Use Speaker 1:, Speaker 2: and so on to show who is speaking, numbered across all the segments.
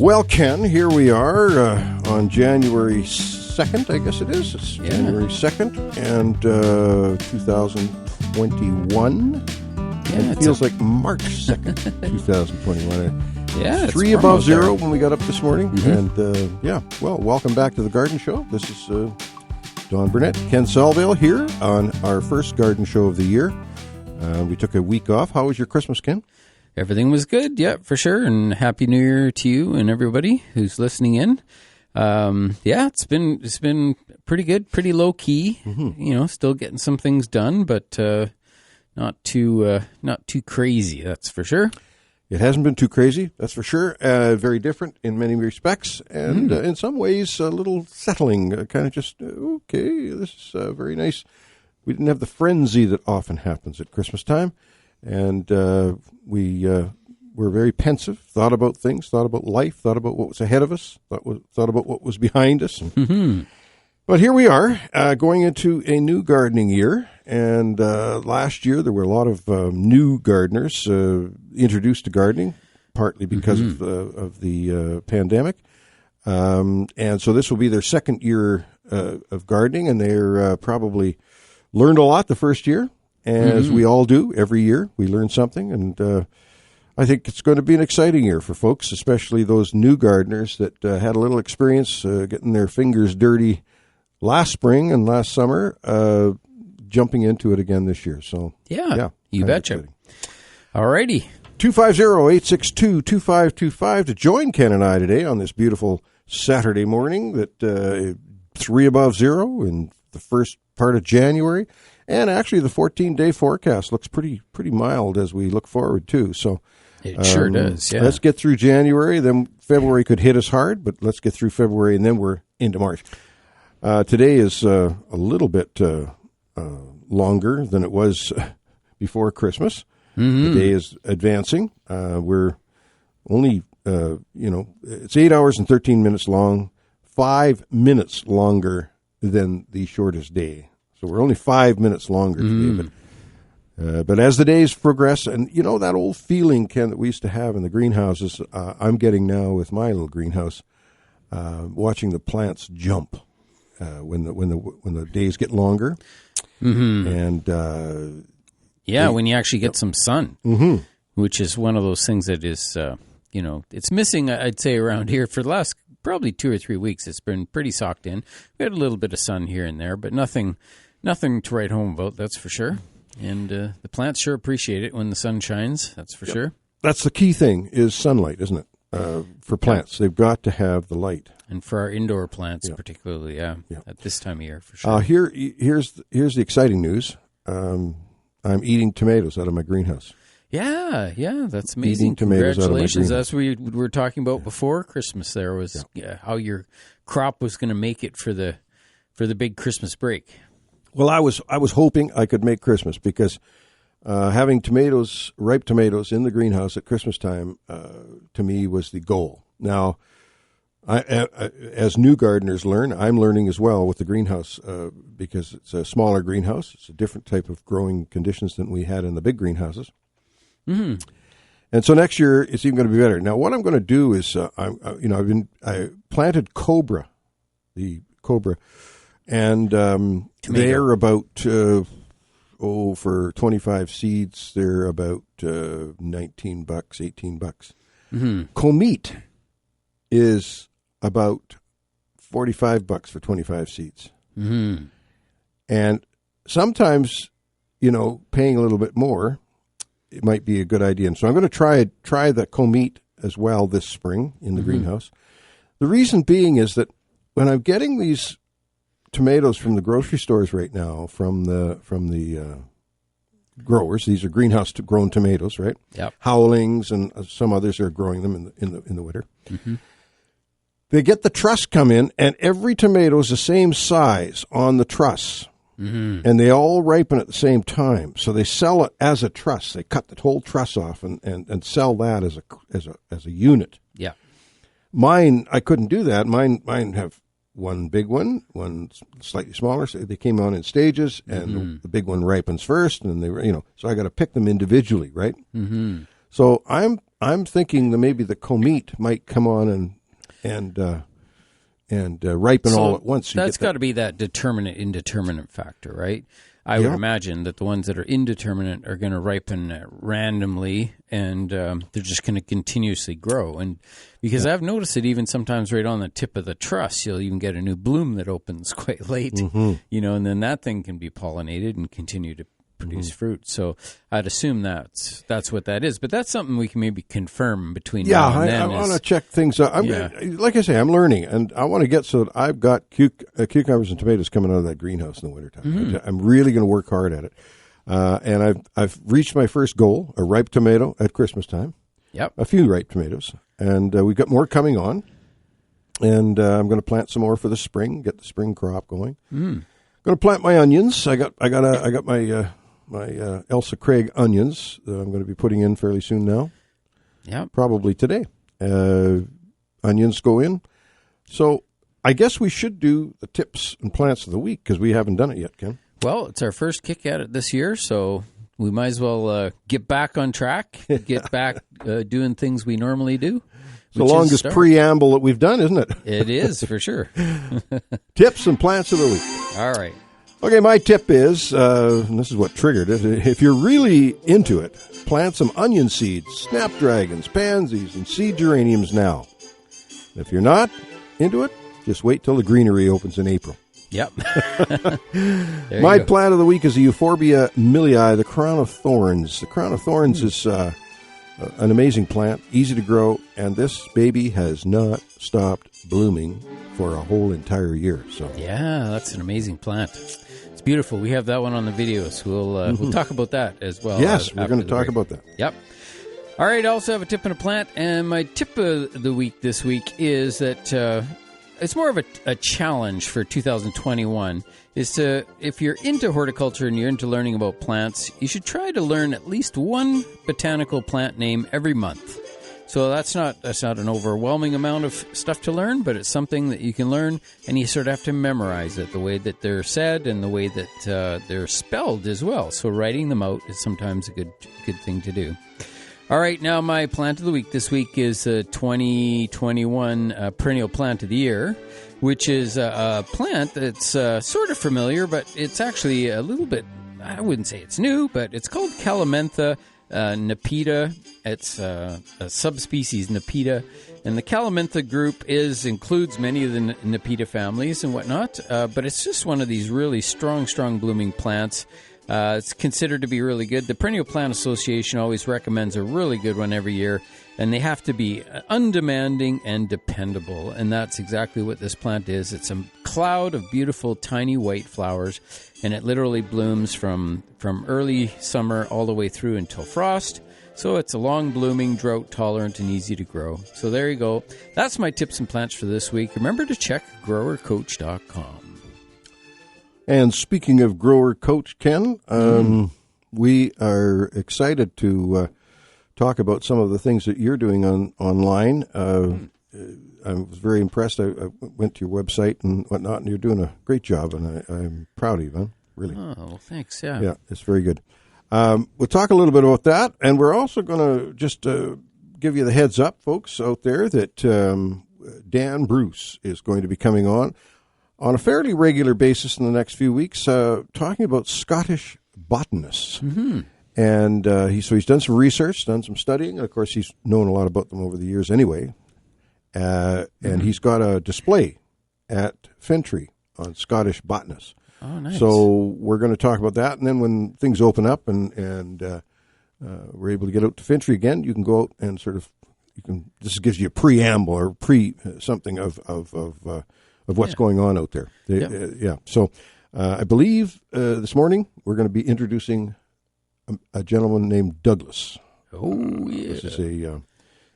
Speaker 1: Well, Ken, here we are on January 2nd, I guess it is. It's January 2nd, and 2021.
Speaker 2: Yeah,
Speaker 1: it feels like March 2nd, 2021.
Speaker 2: Yeah, it's
Speaker 1: 3 above zero
Speaker 2: there
Speaker 1: when we got up this morning.
Speaker 2: Mm-hmm.
Speaker 1: And, well, welcome back to the Garden Show. This is Don Burnett, Ken Salvale here on our first Garden Show of the year. We took a week off. How was your Christmas, Ken?
Speaker 2: Everything was good, yeah, for sure. And Happy New Year to you and everybody who's listening in. It's been pretty good, pretty low key. Mm-hmm. Still getting some things done, but not too crazy. That's for sure.
Speaker 1: It hasn't been too crazy, that's for sure. Very different in many respects, and in some ways a little settling. Kind of just okay. This is very nice. We didn't have the frenzy that often happens at Christmas time. And we were very pensive, thought about things, thought about life, thought about what was ahead of us, thought about what was behind us. But here we are, going into a new gardening year. And last year there were a lot of new gardeners introduced to gardening, partly because of the pandemic. And so this will be their second year of gardening, and they're probably learned a lot the first year. As we all do every year, we learn something, and I think it's going to be an exciting year for folks, especially those new gardeners that had a little experience getting their fingers dirty last spring and last summer, jumping into it again this year. So
Speaker 2: yeah, you betcha. All righty.
Speaker 1: 250-862-2525 to join Ken and I today on this beautiful Saturday morning that 3 above zero in the first part of January. And actually, the 14-day forecast looks pretty mild as we look forward, too. So
Speaker 2: it sure does, yeah.
Speaker 1: Let's get through January. Then February could hit us hard, but let's get through February, and then we're into March. Today is a little bit longer than it was before Christmas. The day is advancing. We're only, it's 8 hours and 13 minutes long, 5 minutes longer than the shortest day. So we're only 5 minutes longer today, but as the days progress, and that old feeling, Ken, that we used to have in the greenhouses, I'm getting now with my little greenhouse, watching the plants jump when the days get longer, and
Speaker 2: when you actually get some sun, which is one of those things that is it's missing. I'd say around here for the last probably 2 or 3 weeks. It's been pretty socked in. We had a little bit of sun here and there, but nothing to write home about, that's for sure. And the plants sure appreciate it when the sun shines, that's for sure. That's
Speaker 1: the key thing, is sunlight, isn't it? For plants, they've got to have the light.
Speaker 2: And for our indoor plants particularly, at this time of year, for sure.
Speaker 1: Here's the exciting news. I'm eating tomatoes out of my greenhouse.
Speaker 2: Yeah, that's amazing.
Speaker 1: Eating tomatoes
Speaker 2: Congratulations.
Speaker 1: Out of my
Speaker 2: That's what we were talking about before Christmas there, was how your crop was going to make it for the big Christmas break.
Speaker 1: Well, I was hoping I could make Christmas, because having ripe tomatoes in the greenhouse at Christmas time, to me was the goal. Now, as new gardeners learn, I'm learning as well with the greenhouse, because it's a smaller greenhouse. It's a different type of growing conditions than we had in the big greenhouses. And so next year it's even going to be better. Now, what I'm going to do is, I planted cobra, and they're about for 25 seeds, they're about $19, $18. Comete is about $45 for 25 seeds. And sometimes, paying a little bit more, it might be a good idea. And so I'm going to try the Comete as well this spring in the greenhouse. The reason being is that when I'm getting these tomatoes from the grocery stores right now, from the growers, these are greenhouse grown tomatoes, right?
Speaker 2: Yep.
Speaker 1: Howlings and some others are growing them in the winter. They get the truss come in, and every tomato is the same size on the truss. And they all ripen at the same time. So they sell it as a truss. They cut the whole truss off and sell that as a unit.
Speaker 2: Yeah.
Speaker 1: Mine, I couldn't do that. Mine have one big one slightly smaller. So they came on in stages, and the big one ripens first, and so I got to pick them individually, right? So I'm I'm thinking that maybe the comete might come on and ripen all at once.
Speaker 2: That's got to be that determinant-indeterminate factor, right? I would imagine that the ones that are indeterminate are going to ripen randomly, and they're just going to continuously grow. And because I've noticed it even sometimes right on the tip of the truss, you'll even get a new bloom that opens quite late, and then that thing can be pollinated and continue to produce fruit. So I'd assume that's what that is. But that's something we can maybe confirm between now and then.
Speaker 1: I want to check things out. Like I say, I'm learning, and I want to get so that I've got cucumbers and tomatoes coming out of that greenhouse in the wintertime. I'm really going to work hard at it. And I've reached my first goal, a ripe tomato at Christmas time.
Speaker 2: Yep.
Speaker 1: A few ripe tomatoes. And we've got more coming on. And I'm going to plant some more for the spring, get the spring crop going. I'm going to plant my onions. I got my Elsa Craig onions that I'm going to be putting in fairly soon now.
Speaker 2: Yeah,
Speaker 1: probably today. Onions go in. So I guess we should do the tips and plants of the week because we haven't done it yet, Ken.
Speaker 2: Well, it's our first kick at it this year, so we might as well get back on track, get back doing things we normally do.
Speaker 1: It's the longest preamble that we've done, isn't it?
Speaker 2: It is, for sure.
Speaker 1: Tips and plants of the week.
Speaker 2: All right.
Speaker 1: Okay, my tip is, and this is what triggered it, if you're really into it, plant some onion seeds, snapdragons, pansies, and seed geraniums now. If you're not into it, just wait till the greenery opens in April.
Speaker 2: Yep.
Speaker 1: My plant of the week is the Euphorbia millii, the crown of thorns. The crown of thorns is an amazing plant, easy to grow, and this baby has not stopped blooming for a whole entire year. So
Speaker 2: yeah, that's an amazing plant. It's beautiful. We have that one on the video, so we'll talk about that as well.
Speaker 1: Yes, we're going to talk about that.
Speaker 2: Yep. All right, I also have a tip and a plant, and my tip of the week this week is that it's more of a challenge for 2021, is to, if you're into horticulture and you're into learning about plants, you should try to learn at least one botanical plant name every month. So that's not an overwhelming amount of stuff to learn, but it's something that you can learn, and you sort of have to memorize it, the way that they're said and the way that they're spelled as well. So writing them out is sometimes a good thing to do. All right, now my plant of the week this week is 2021 perennial plant of the year, which is a plant that's sort of familiar, but it's actually a little bit, I wouldn't say it's new, but it's called Calamentha Nepeta. It's a subspecies Nepeta, and the Calamentha group includes many of the Nepeta families and whatnot, but it's just one of these really strong blooming plants. It's considered to be really good. The Perennial Plant Association always recommends a really good one every year, and they have to be undemanding and dependable, and that's exactly what this plant is. It's a cloud of beautiful tiny white flowers, and it literally blooms from early summer all the way through until frost. So it's a long-blooming, drought-tolerant, and easy to grow. So there you go. That's my tips and plants for this week. Remember to check growercoach.com.
Speaker 1: And speaking of Grower Coach, Ken, we are excited to talk about some of the things that you're doing online. I was very impressed. I went to your website and whatnot, and you're doing a great job, and I'm proud of you, man. Really.
Speaker 2: Oh, well, thanks. Yeah.
Speaker 1: Yeah, it's very good. We'll talk a little bit about that, and we're also going to just give you the heads up, folks out there, that Dan Bruce is going to be coming on a fairly regular basis in the next few weeks, talking about Scottish botanists. And he's done some research, done some studying. Of course, he's known a lot about them over the years anyway. And he's got a display at Fintry on Scottish botanists.
Speaker 2: Oh, nice.
Speaker 1: So we're going to talk about that. And then when things open up and we're able to get out to Fintry again, you can go out and this gives you a preamble or something of what's going on out there. So I believe this morning we're going to be introducing a gentleman named Douglas.
Speaker 2: Oh, yeah.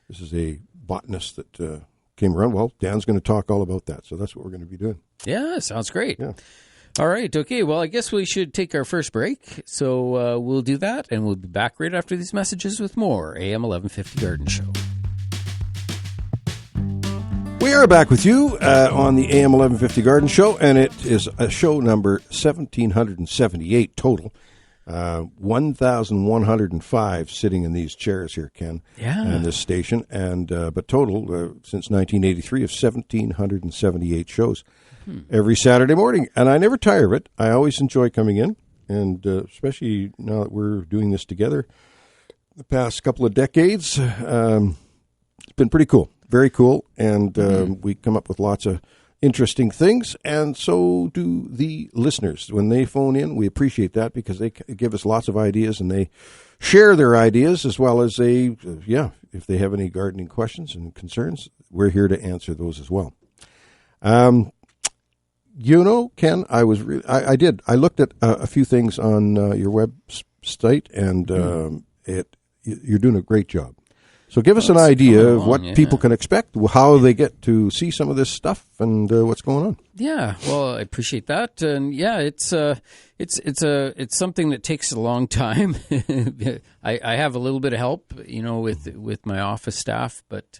Speaker 1: This is a botanist that came around. Well, Dan's going to talk all about that. So that's what we're going to be doing.
Speaker 2: Yeah, sounds great.
Speaker 1: Yeah.
Speaker 2: All right. Okay. Well, I guess we should take our first break. So we'll do that, and we'll be back right after these messages with more AM 1150 Garden Show.
Speaker 1: We are back with you on the AM 1150 Garden Show, and it is a show number 1778 total. 1,105 sitting in these chairs here, Ken, in this station, and but total since 1983 of 1,778 shows every Saturday morning, and I never tire of it. I always enjoy coming in, and especially now that we're doing this together the past couple of decades, it's been pretty cool, very cool, and we come up with lots of interesting things, and so do the listeners. When they phone in, we appreciate that because they give us lots of ideas, and they share their ideas as well as if they have any gardening questions and concerns, we're here to answer those as well. Ken, I looked at a few things on your website, and you're doing a great job. So give us an idea of what people can expect, how they get to see some of this stuff, and what's going on.
Speaker 2: Yeah, well, I appreciate that, and it's something that takes a long time. I have a little bit of help, with my office staff, but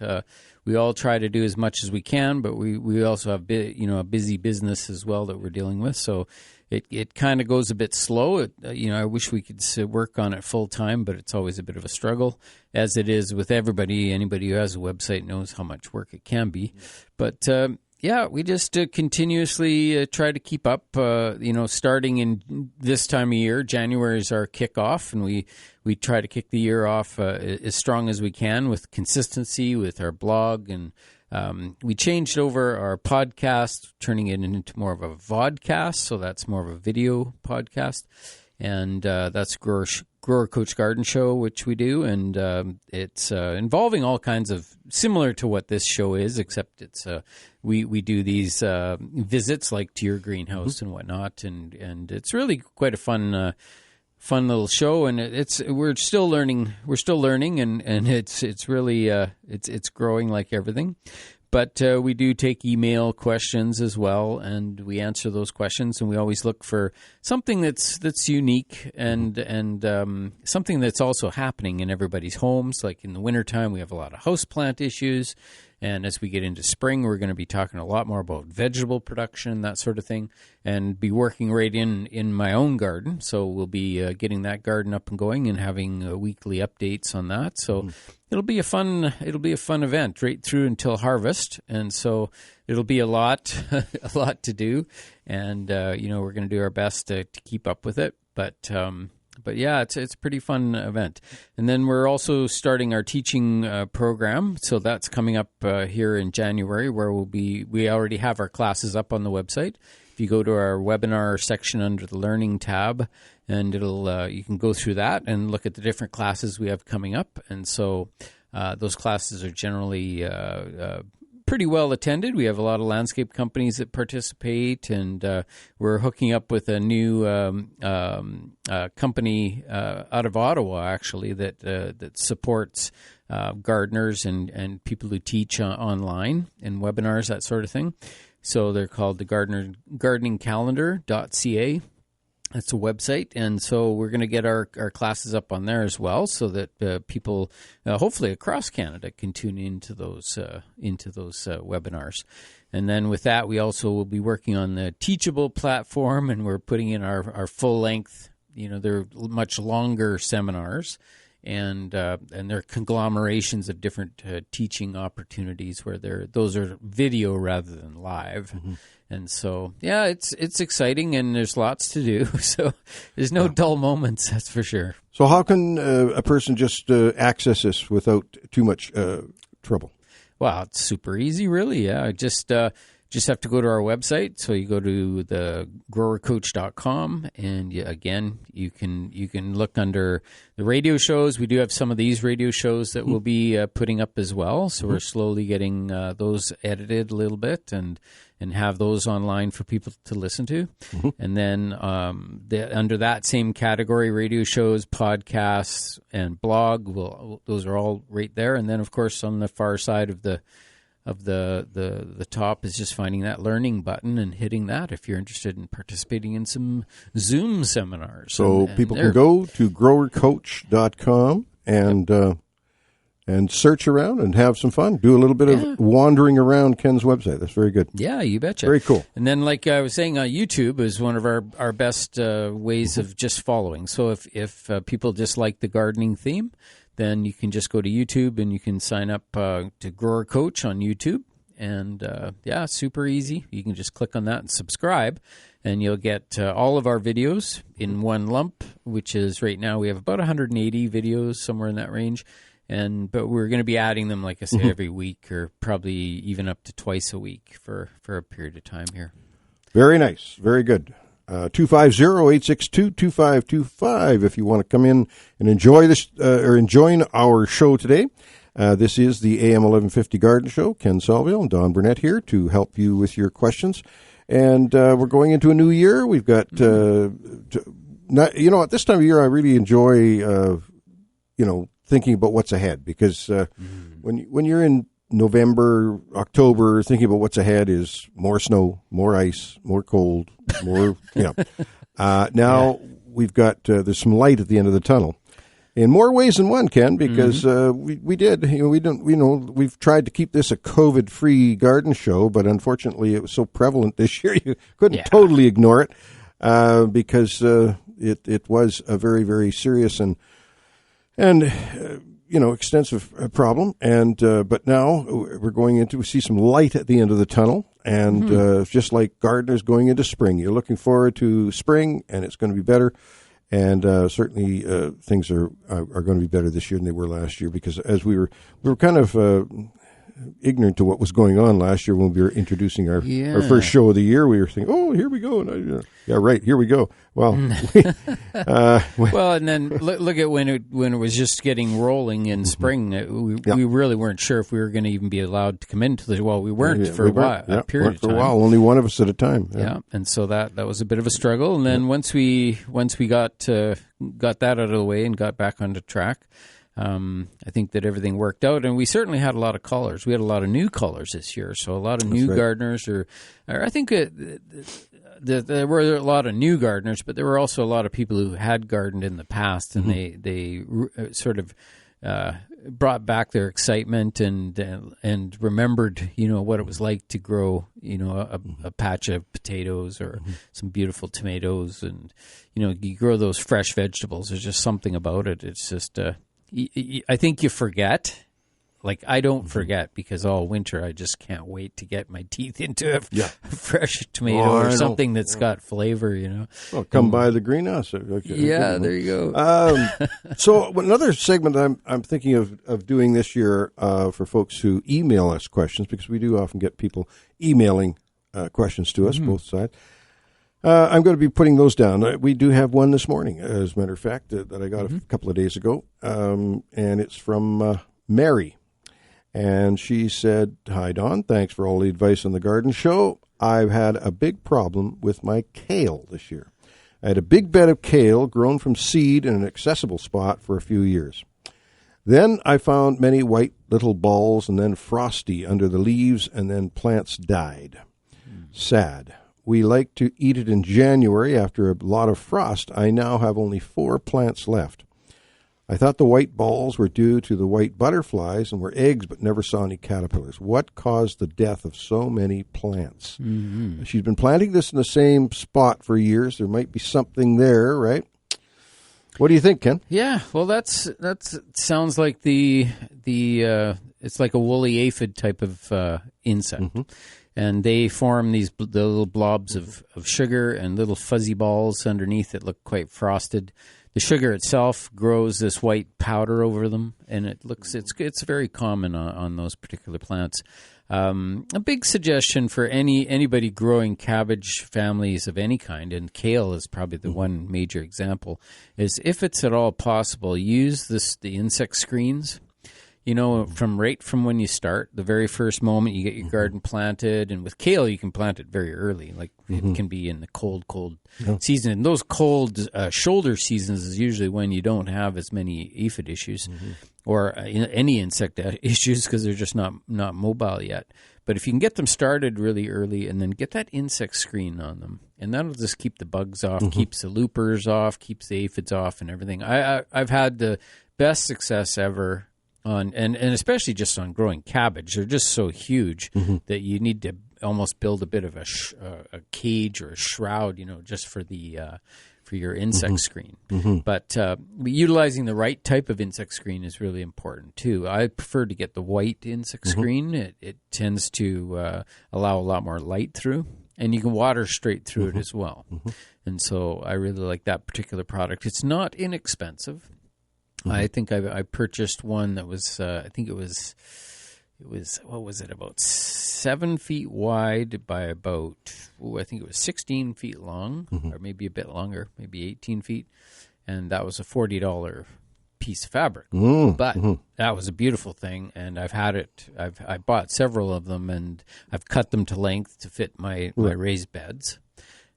Speaker 2: we all try to do as much as we can. But we also have a busy business as well that we're dealing with, so. It kind of goes a bit slow. I wish we could work on it full time, but it's always a bit of a struggle, as it is with everybody. Anybody who has a website knows how much work it can be. But we just continuously try to keep up. Starting in this time of year, January is our kickoff, and we try to kick the year off as strong as we can with consistency with our blog, and we changed over our podcast, turning it into more of a vodcast, so that's more of a video podcast, and that's Grower Coach Garden Show, which we do, and it's involving all kinds of similar to what this show is, except it's we do these visits like to your greenhouse and whatnot, and it's really quite a fun little show, and we're still learning, and it's really it's growing like everything. But we do take email questions as well, and we answer those questions, and we always look for something that's unique and something that's also happening in everybody's homes. Like in the wintertime, we have a lot of houseplant issues, and as we get into spring, we're going to be talking a lot more about vegetable production, that sort of thing, and be working right in my own garden. So we'll be getting that garden up and going and having weekly updates on that. So it'll be a fun event right through until harvest, and so it'll be a lot to do, and we're going to do our best to keep up with it. But yeah, it's a pretty fun event. And then we're also starting our teaching program, so that's coming up here in January, where we already have our classes up on the website. If you go to our webinar section under the Learning tab, and you can go through that and look at the different classes we have coming up. And so those classes are generally pretty well attended. We have a lot of landscape companies that participate, and we're hooking up with a new company out of Ottawa, actually, that supports gardeners and people who teach online and webinars, that sort of thing. So they're called the gardeningcalendar.ca. That's a website, and so we're going to get our classes up on there as well, so that people, hopefully across Canada, can tune into those webinars. And then with that, we also will be working on the Teachable platform, and we're putting in our full length. They're much longer seminars, and they're conglomerations of different teaching opportunities where those are video rather than live. Mm-hmm. And so, yeah, it's exciting, and there's lots to do. So there's no dull moments, that's for sure.
Speaker 1: So how can a person just access this without too much trouble?
Speaker 2: Well, it's super easy, really. Yeah, just have to go to our website. So you go to the growercoach.com, and again, you can look under the radio shows. We do have some of these radio shows that we'll be putting up as well. So we're slowly getting those edited a little bit and have those online for people to listen to. Mm-hmm. And then under that same category, radio shows, podcasts, and blog, those are all right there. And then, of course, on the far side of the top is just finding that learning button and hitting that if you're interested in participating in some Zoom seminars.
Speaker 1: So people can go to growercoach.com and and search around and have some fun. Do a little bit of wandering around Ken's website. That's very good.
Speaker 2: Yeah, you betcha.
Speaker 1: Very cool.
Speaker 2: And then, like I was saying, YouTube is one of our best ways of just following. So if people just like the gardening theme, then you can just go to YouTube and you can sign up to Grower Coach on YouTube. And, super easy. You can just click on that and subscribe, and you'll get all of our videos in one lump, which is right now we have about 180 videos, somewhere in that range. But we're going to be adding them, like I say, every week, or probably even up to twice a week for a period of time here.
Speaker 1: Very nice. Very good. 250-862-2525 if you want to come in and enjoy this or join our show today. This is the AM 1150 Garden Show. Ken Salville and Don Burnett here to help you with your questions. And we're going into a new year. We've got, at this time of year I really enjoy, thinking about what's ahead, because when you're in November, October, thinking about what's ahead is more snow, more ice, more cold, more. We've got there's some light at the end of the tunnel, in more ways than one, Ken, because we've tried to keep this a COVID-free garden show, but unfortunately it was so prevalent this year you couldn't totally ignore it, because it was a very, very serious and extensive problem, but now we're going we see some light at the end of the tunnel, and just like gardeners going into spring, you're looking forward to spring, and it's going to be better, and certainly things are going to be better this year than they were last year, because as we were kind of ignorant to what was going on last year when we were introducing our first show of the year. We were thinking, oh, here we go. And here we go. Well,
Speaker 2: and then look at when it was just getting rolling in spring. We really weren't sure if we were going to even be allowed to come into the. Well, we weren't for a while. A period of time.
Speaker 1: For a while, only one of us at a time.
Speaker 2: Yeah, and so that was a bit of a struggle. And then once we got that out of the way and got back onto track, I think that everything worked out, and we certainly had a lot of callers. We had a lot of new callers this year, so a lot of new gardeners. Or I think there were a lot of new gardeners, but there were also a lot of people who had gardened in the past, and they sort of brought back their excitement and remembered, what it was like to grow, a patch of potatoes or some beautiful tomatoes, and you grow those fresh vegetables. There's just something about it. It's just I think you forget. Like, I don't forget, because all winter I just can't wait to get my teeth into a fresh tomato or something that's got flavor,
Speaker 1: Well, come by the greenhouse. Okay.
Speaker 2: Yeah, there you go.
Speaker 1: So another segment I'm thinking of doing this year for folks who email us questions, because we do often get people emailing questions to us, both sides. I'm going to be putting those down. We do have one this morning, as a matter of fact, that I got a couple of days ago, and it's from Mary. And she said, "Hi, Don. Thanks for all the advice on the garden show. I've had a big problem with my kale this year. I had a big bed of kale grown from seed in an accessible spot for a few years. Then I found many white little balls and then frosty under the leaves, and then plants died. Sad. We like to eat it in January after a lot of frost. I now have only 4 plants left. I thought the white balls were due to the white butterflies and were eggs, but never saw any caterpillars. What caused the death of so many plants?" She's been planting this in the same spot for years. There might be something there, right? What do you think, Ken?
Speaker 2: Yeah, well, that sounds like the it's like a woolly aphid type of insect. And they form the little blobs of sugar and little fuzzy balls underneath that look quite frosted. The sugar itself grows this white powder over them, and it's very common on those particular plants. A big suggestion for anybody growing cabbage families of any kind, and kale is probably the one major example, is if it's at all possible, use the insect screens. From when you start, the very first moment you get your garden planted, and with kale you can plant it very early, like it can be in the cold season. And those cold shoulder seasons is usually when you don't have as many aphid issues or any insect issues, because they're just not mobile yet. But if you can get them started really early and then get that insect screen on them, and that'll just keep the bugs off, keeps the loopers off, keeps the aphids off and everything. I've had the best success ever and especially just on growing cabbage. They're just so huge that you need to almost build a bit of a cage or a shroud, just for the for your insect screen. But utilizing the right type of insect screen is really important too. I prefer to get the white insect screen. It tends to allow a lot more light through, and you can water straight through it as well. And so I really like that particular product. It's not inexpensive. I think I purchased one that was I think it was what was it, about 7 feet wide by about I think it was 16 feet long, or maybe a bit longer, maybe 18 feet, and that was a $40 piece of fabric. But that was a beautiful thing, and I've had it. I bought several of them, and I've cut them to length to fit my raised beds.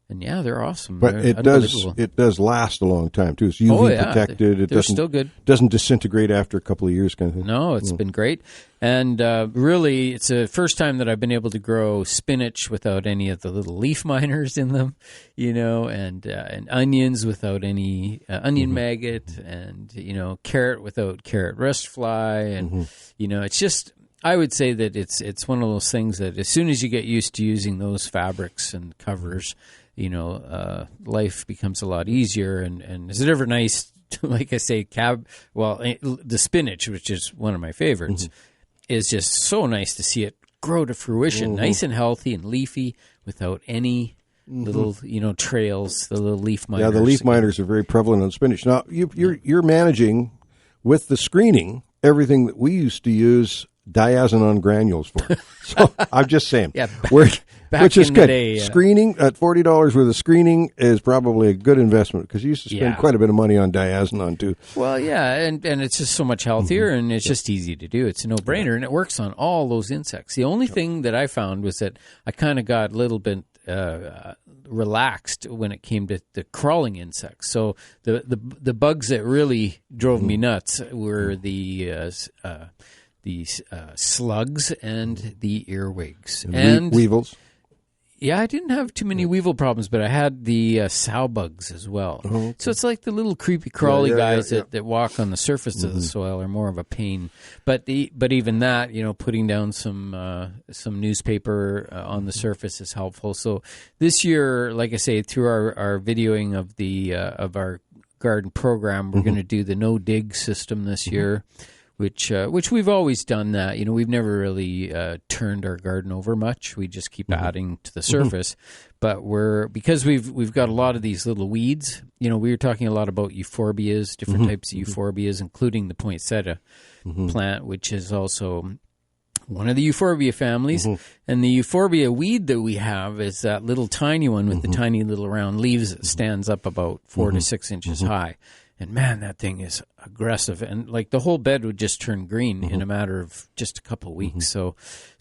Speaker 2: And yeah, they're awesome.
Speaker 1: But
Speaker 2: they're
Speaker 1: it does last a long time too. It's UV protected.
Speaker 2: They're still good.
Speaker 1: Doesn't disintegrate after a couple of years, kind of thing.
Speaker 2: No, it's been great. And really, it's the first time that I've been able to grow spinach without any of the little leaf miners in them, and onions without any onion maggot, and carrot without carrot rust fly, and it's just. I would say that it's one of those things that as soon as you get used to using those fabrics and covers, life becomes a lot easier. And is it ever nice to, like I say, the spinach, which is one of my favorites, is just so nice to see it grow to fruition, nice and healthy and leafy without any little, trails, the little leaf miners.
Speaker 1: Yeah, the leaf miners are very prevalent on spinach. Now, you're managing with the screening everything that we used to use diazinon granules for. So I'm just saying, which is good.
Speaker 2: Day,
Speaker 1: screening at $40 worth of screening is probably a good investment, because you used to spend quite a bit of money on diazinon too.
Speaker 2: Well, yeah, and it's just so much healthier, and it's just easy to do. It's a no-brainer, and it works on all those insects. The only thing that I found was that I kind of got a little bit relaxed when it came to the crawling insects. So the bugs that really drove me nuts were the slugs and the earwigs.
Speaker 1: And weevils.
Speaker 2: Yeah, I didn't have too many weevil problems, but I had the sow bugs as well. Oh, okay. So it's like the little creepy crawly guys that walk on the surface of the soil are more of a pain. But even that, putting down some newspaper on the surface is helpful. So this year, like I say, through our videoing of of our garden program, we're going to do the no dig system this year. Which we've always done that. We've never really turned our garden over much. We just keep adding to the surface. But because we've got a lot of these little weeds. We were talking a lot about euphorbias, different types of euphorbias, including the poinsettia plant, which is also one of the euphorbia families. And the euphorbia weed that we have is that little tiny one with the tiny little round leaves that stands up about 4 to 6 inches high. And man, that thing is aggressive, and like the whole bed would just turn green in a matter of just a couple of weeks. So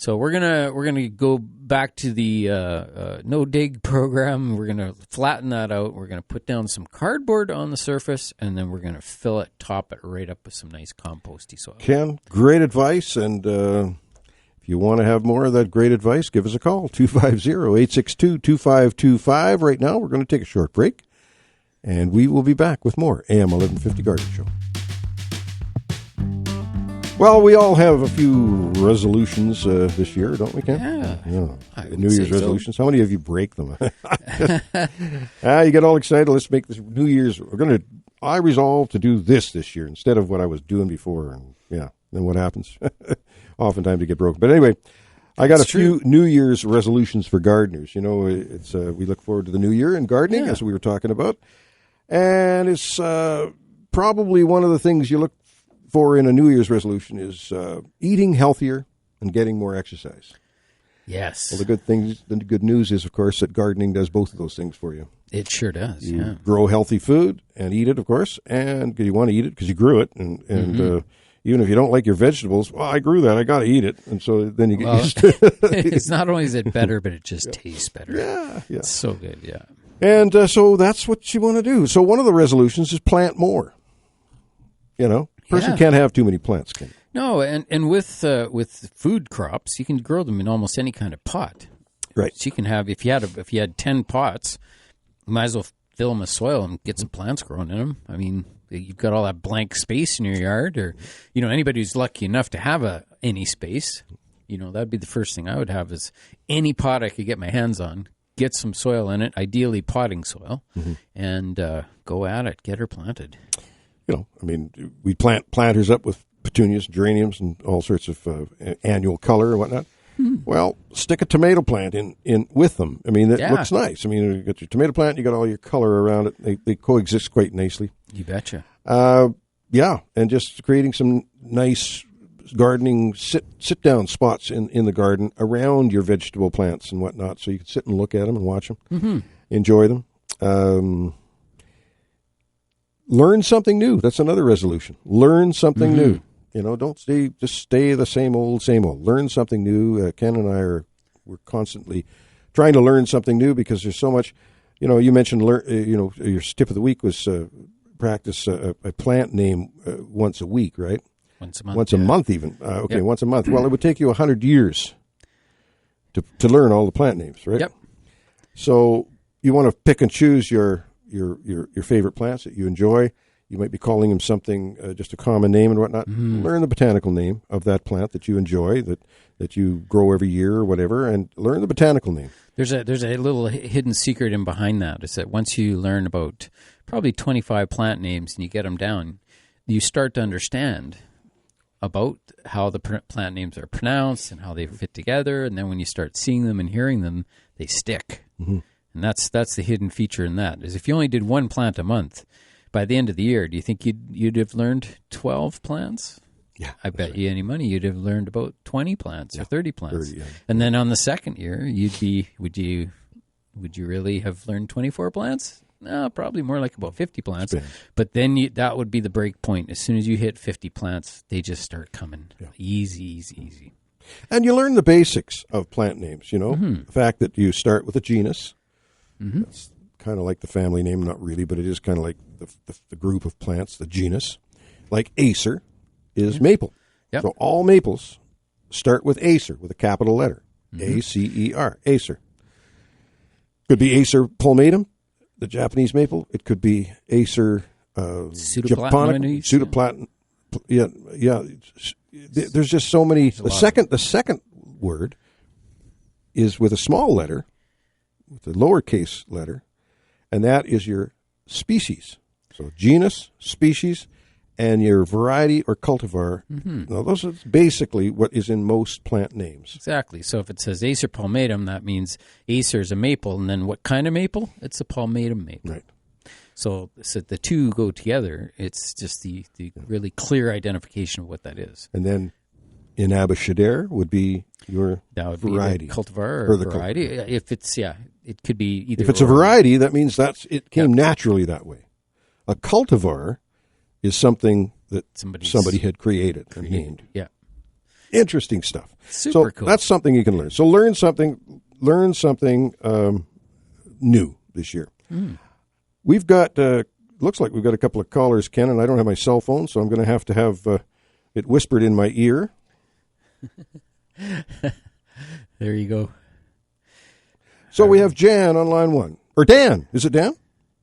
Speaker 2: we're gonna go back to the no dig program. We're gonna flatten that out. We're gonna put down some cardboard on the surface, and then we're gonna top it right up with some nice composty soil.
Speaker 1: Ken, great advice, and if you want to have more of that great advice, give us a call, 250-862-2525. Right now, we're going to take a short break. And we will be back with more AM 1150 Garden Show. Well, we all have a few resolutions this year, don't we, Ken?
Speaker 2: Yeah.
Speaker 1: New Year's resolutions. So. How many of you break them? You get all excited. Let's make this New Year's. I resolve to do this year instead of what I was doing before. And then what happens? Oftentimes you get broken. But anyway, I got a few New Year's resolutions for gardeners. It's we look forward to the new year in gardening, as we were talking about. And it's probably one of the things you look for in a New Year's resolution is eating healthier and getting more exercise.
Speaker 2: Yes.
Speaker 1: Well, the good news is, of course, that gardening does both of those things for you.
Speaker 2: It sure does,
Speaker 1: You grow healthy food and eat it, of course, and you want to eat it because you grew it. And even if you don't like your vegetables, I grew that, I got to eat it. And so then you get used to it.
Speaker 2: It's not only is it better, but it just tastes better.
Speaker 1: Yeah.
Speaker 2: It's so good, yeah.
Speaker 1: And so that's what you want to do. So one of the resolutions is plant more. Person can't have too many plants. Can you?
Speaker 2: No, and with food crops, you can grow them in almost any kind of pot.
Speaker 1: Right.
Speaker 2: So you can have if you had 10 pots, you might as well fill them with soil and get some plants growing in them. I mean, you've got all that blank space in your yard, or anybody who's lucky enough to have any space, that'd be the first thing I would have is any pot I could get my hands on, get some soil in it, ideally potting soil, and go at it, get her planted.
Speaker 1: We plant planters up with petunias, geraniums, and all sorts of annual color and whatnot. Well, stick a tomato plant in with them. I mean, it looks nice. I mean, you got your tomato plant, you got all your color around it. They coexist quite nicely.
Speaker 2: You betcha.
Speaker 1: And just creating some nice gardening sit down spots in the garden around your vegetable plants and whatnot, so you can sit and look at them and watch them, enjoy them. Learn something new. That's another resolution. Learn something new. Don't stay the same old. Learn something new. Ken and I we're constantly trying to learn something new because there's so much. You mentioned your tip of the week was practice a plant name once a week, right?
Speaker 2: Once a month.
Speaker 1: Once a month, even. Once a month. Well, it would take you 100 years to learn all the plant names, right?
Speaker 2: Yep.
Speaker 1: So you want to pick and choose your favorite plants that you enjoy. You might be calling them something, just a common name and whatnot. Learn the botanical name of that plant that you enjoy, that you grow every year or whatever, and learn the botanical name.
Speaker 2: There's a little hidden secret in behind that. Is that once you learn about probably 25 plant names and you get them down, you start to understand about how the plant names are pronounced and how they fit together. And then when you start seeing them and hearing them, they stick. And that's the hidden feature in that. Is if you only did one plant a month, by the end of the year, do you think you'd have learned 12 plants?
Speaker 1: Yeah,
Speaker 2: I bet you any money you'd have learned about 20 plants or 30 plants.
Speaker 1: 30, yeah.
Speaker 2: And then on the second year, would you really have learned 24 plants? No, probably more like about 50 plants. But then that would be the break point. As soon as you hit 50 plants, they just start coming. Easy.
Speaker 1: And you learn the basics of plant names, The fact that you start with a genus. That's kind of like the family name, not really, but it is kind of like the group of plants, the genus. Like Acer is maple.
Speaker 2: Yep.
Speaker 1: So all maples start with Acer, with a capital letter. A-C-E-R, Acer. Could be Acer palmatum, the Japanese maple. It could be Acer japonica, pseudoplatinum. Yeah. There's just so many. The second word is with a small letter, with a lowercase letter, and that is your species. So genus, species, and your variety or cultivar. Now, those are basically what is in most plant names.
Speaker 2: Exactly. So if it says Acer palmatum, that means Acer is a maple. And then what kind of maple? It's a palmatum maple.
Speaker 1: Right.
Speaker 2: So the two go together. It's just the really clear identification of what that is.
Speaker 1: And then in Abashadere would be your variety.
Speaker 2: Be the cultivar or the variety. If it's, it could be either.
Speaker 1: If it's a variety, that means it came naturally that way. A cultivar is something that somebody had created and named.
Speaker 2: Yeah.
Speaker 1: Interesting stuff.
Speaker 2: Super cool.
Speaker 1: That's something you can learn. So learn something new this year. We've got, looks like we've got a couple of callers, Ken, and I don't have my cell phone, so I'm going to have it whispered in my ear.
Speaker 2: There you go.
Speaker 1: So we have Jan on line one. Or Dan. Is it Dan?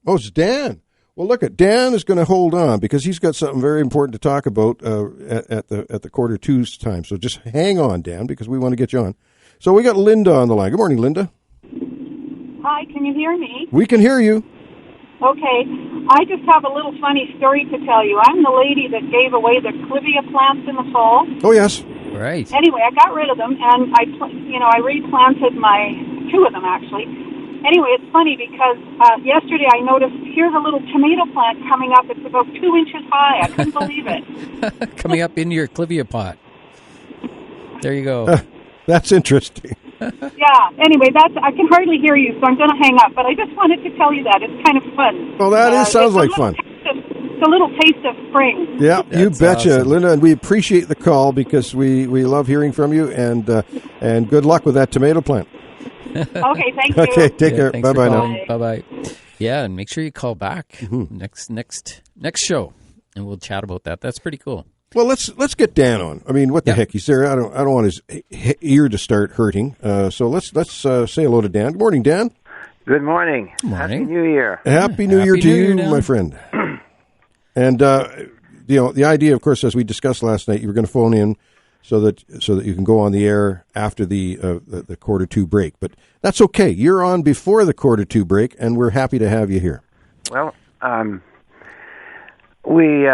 Speaker 1: Oh, it's Dan. Well, look, Dan is going to hold on because he's got something very important to talk about at the quarter two's time. So just hang on, Dan, because we want to get you on. So we got Linda on the line. Good morning, Linda.
Speaker 3: Hi, can you hear me?
Speaker 1: We can hear you.
Speaker 3: Okay. I just have a little funny story to tell you. I'm the lady that gave away the clivia plants in the fall.
Speaker 1: Oh, yes.
Speaker 2: Right.
Speaker 3: Anyway, I got rid of them, and I replanted two of them, actually. Anyway, it's funny because yesterday I noticed here's a little tomato plant coming up. It's about 2 inches high. I couldn't believe it.
Speaker 2: Coming up into your clivia pot. There you go.
Speaker 1: That's interesting.
Speaker 3: Yeah. Anyway, I can hardly hear you, so I'm going to hang up. But I just wanted to tell you that. It's kind of fun.
Speaker 1: Well, that sounds like fun.
Speaker 3: It's a little taste of spring.
Speaker 1: Yeah, you betcha,
Speaker 2: awesome.
Speaker 1: Linda, and we appreciate the call because we love hearing from you, and good luck with that tomato plant.
Speaker 3: Okay, thank you.
Speaker 1: Okay, take care. Bye-bye now.
Speaker 2: Bye-bye. Yeah, and make sure you call back next show, and we'll chat about that. That's pretty cool.
Speaker 1: Well, let's get Dan on. I mean, what the heck? He's there. I don't want his ear to start hurting. So let's say hello to Dan. Good morning, Dan.
Speaker 4: Good morning.
Speaker 2: Good morning.
Speaker 4: Happy New Year.
Speaker 1: Happy New Year to you,
Speaker 2: Dan.
Speaker 1: my friend. And the idea, of course, as we discussed last night, you were going to phone in so that you can go on the air after the 1:45 break. But that's okay. You're on before the 1:45 break, and we're happy to have you here.
Speaker 4: Well, we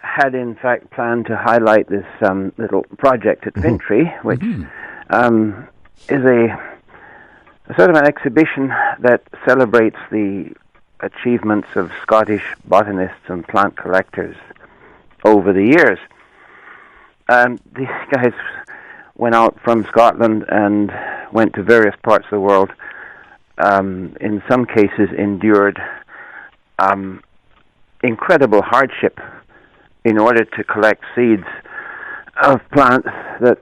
Speaker 4: had in fact planned to highlight this little project at Fintry, which is a sort of an exhibition that celebrates the achievements of Scottish botanists and plant collectors over the years. These guys went out from Scotland and went to various parts of the world. In some cases, endured incredible hardship in order to collect seeds of plants that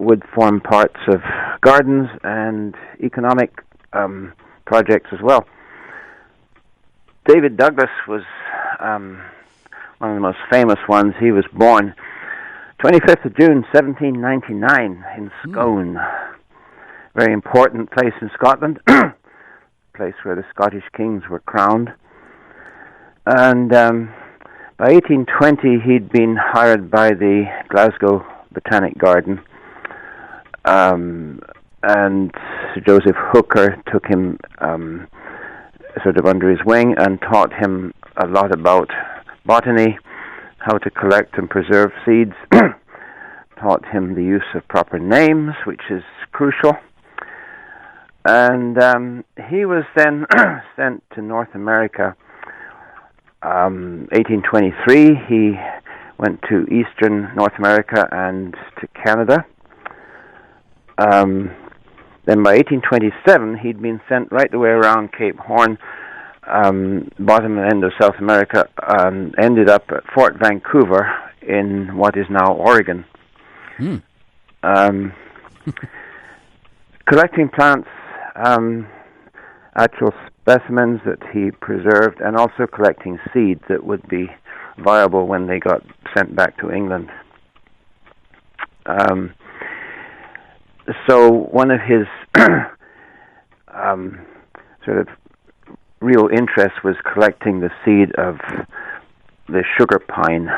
Speaker 4: would form parts of gardens and economic projects as well. David Douglas was one of the most famous ones. He was born 25th of June, 1799 in Scone. Very important place in Scotland, place where the Scottish kings were crowned. And by 1820, he'd been hired by the Glasgow Botanic Garden, and Sir Joseph Hooker took him sort of under his wing and taught him a lot about botany, how to collect and preserve seeds, taught him the use of proper names, which is crucial. And he was then sent to North America. 1823, he went to eastern North America and to Canada. Then by 1827, he'd been sent right the way around Cape Horn, bottom end of South America, and ended up at Fort Vancouver in what is now Oregon. Collecting plants, actual specimens that he preserved, and also collecting seeds that would be viable when they got sent back to England. So one of his sort of real interest was collecting the seed of the sugar pine,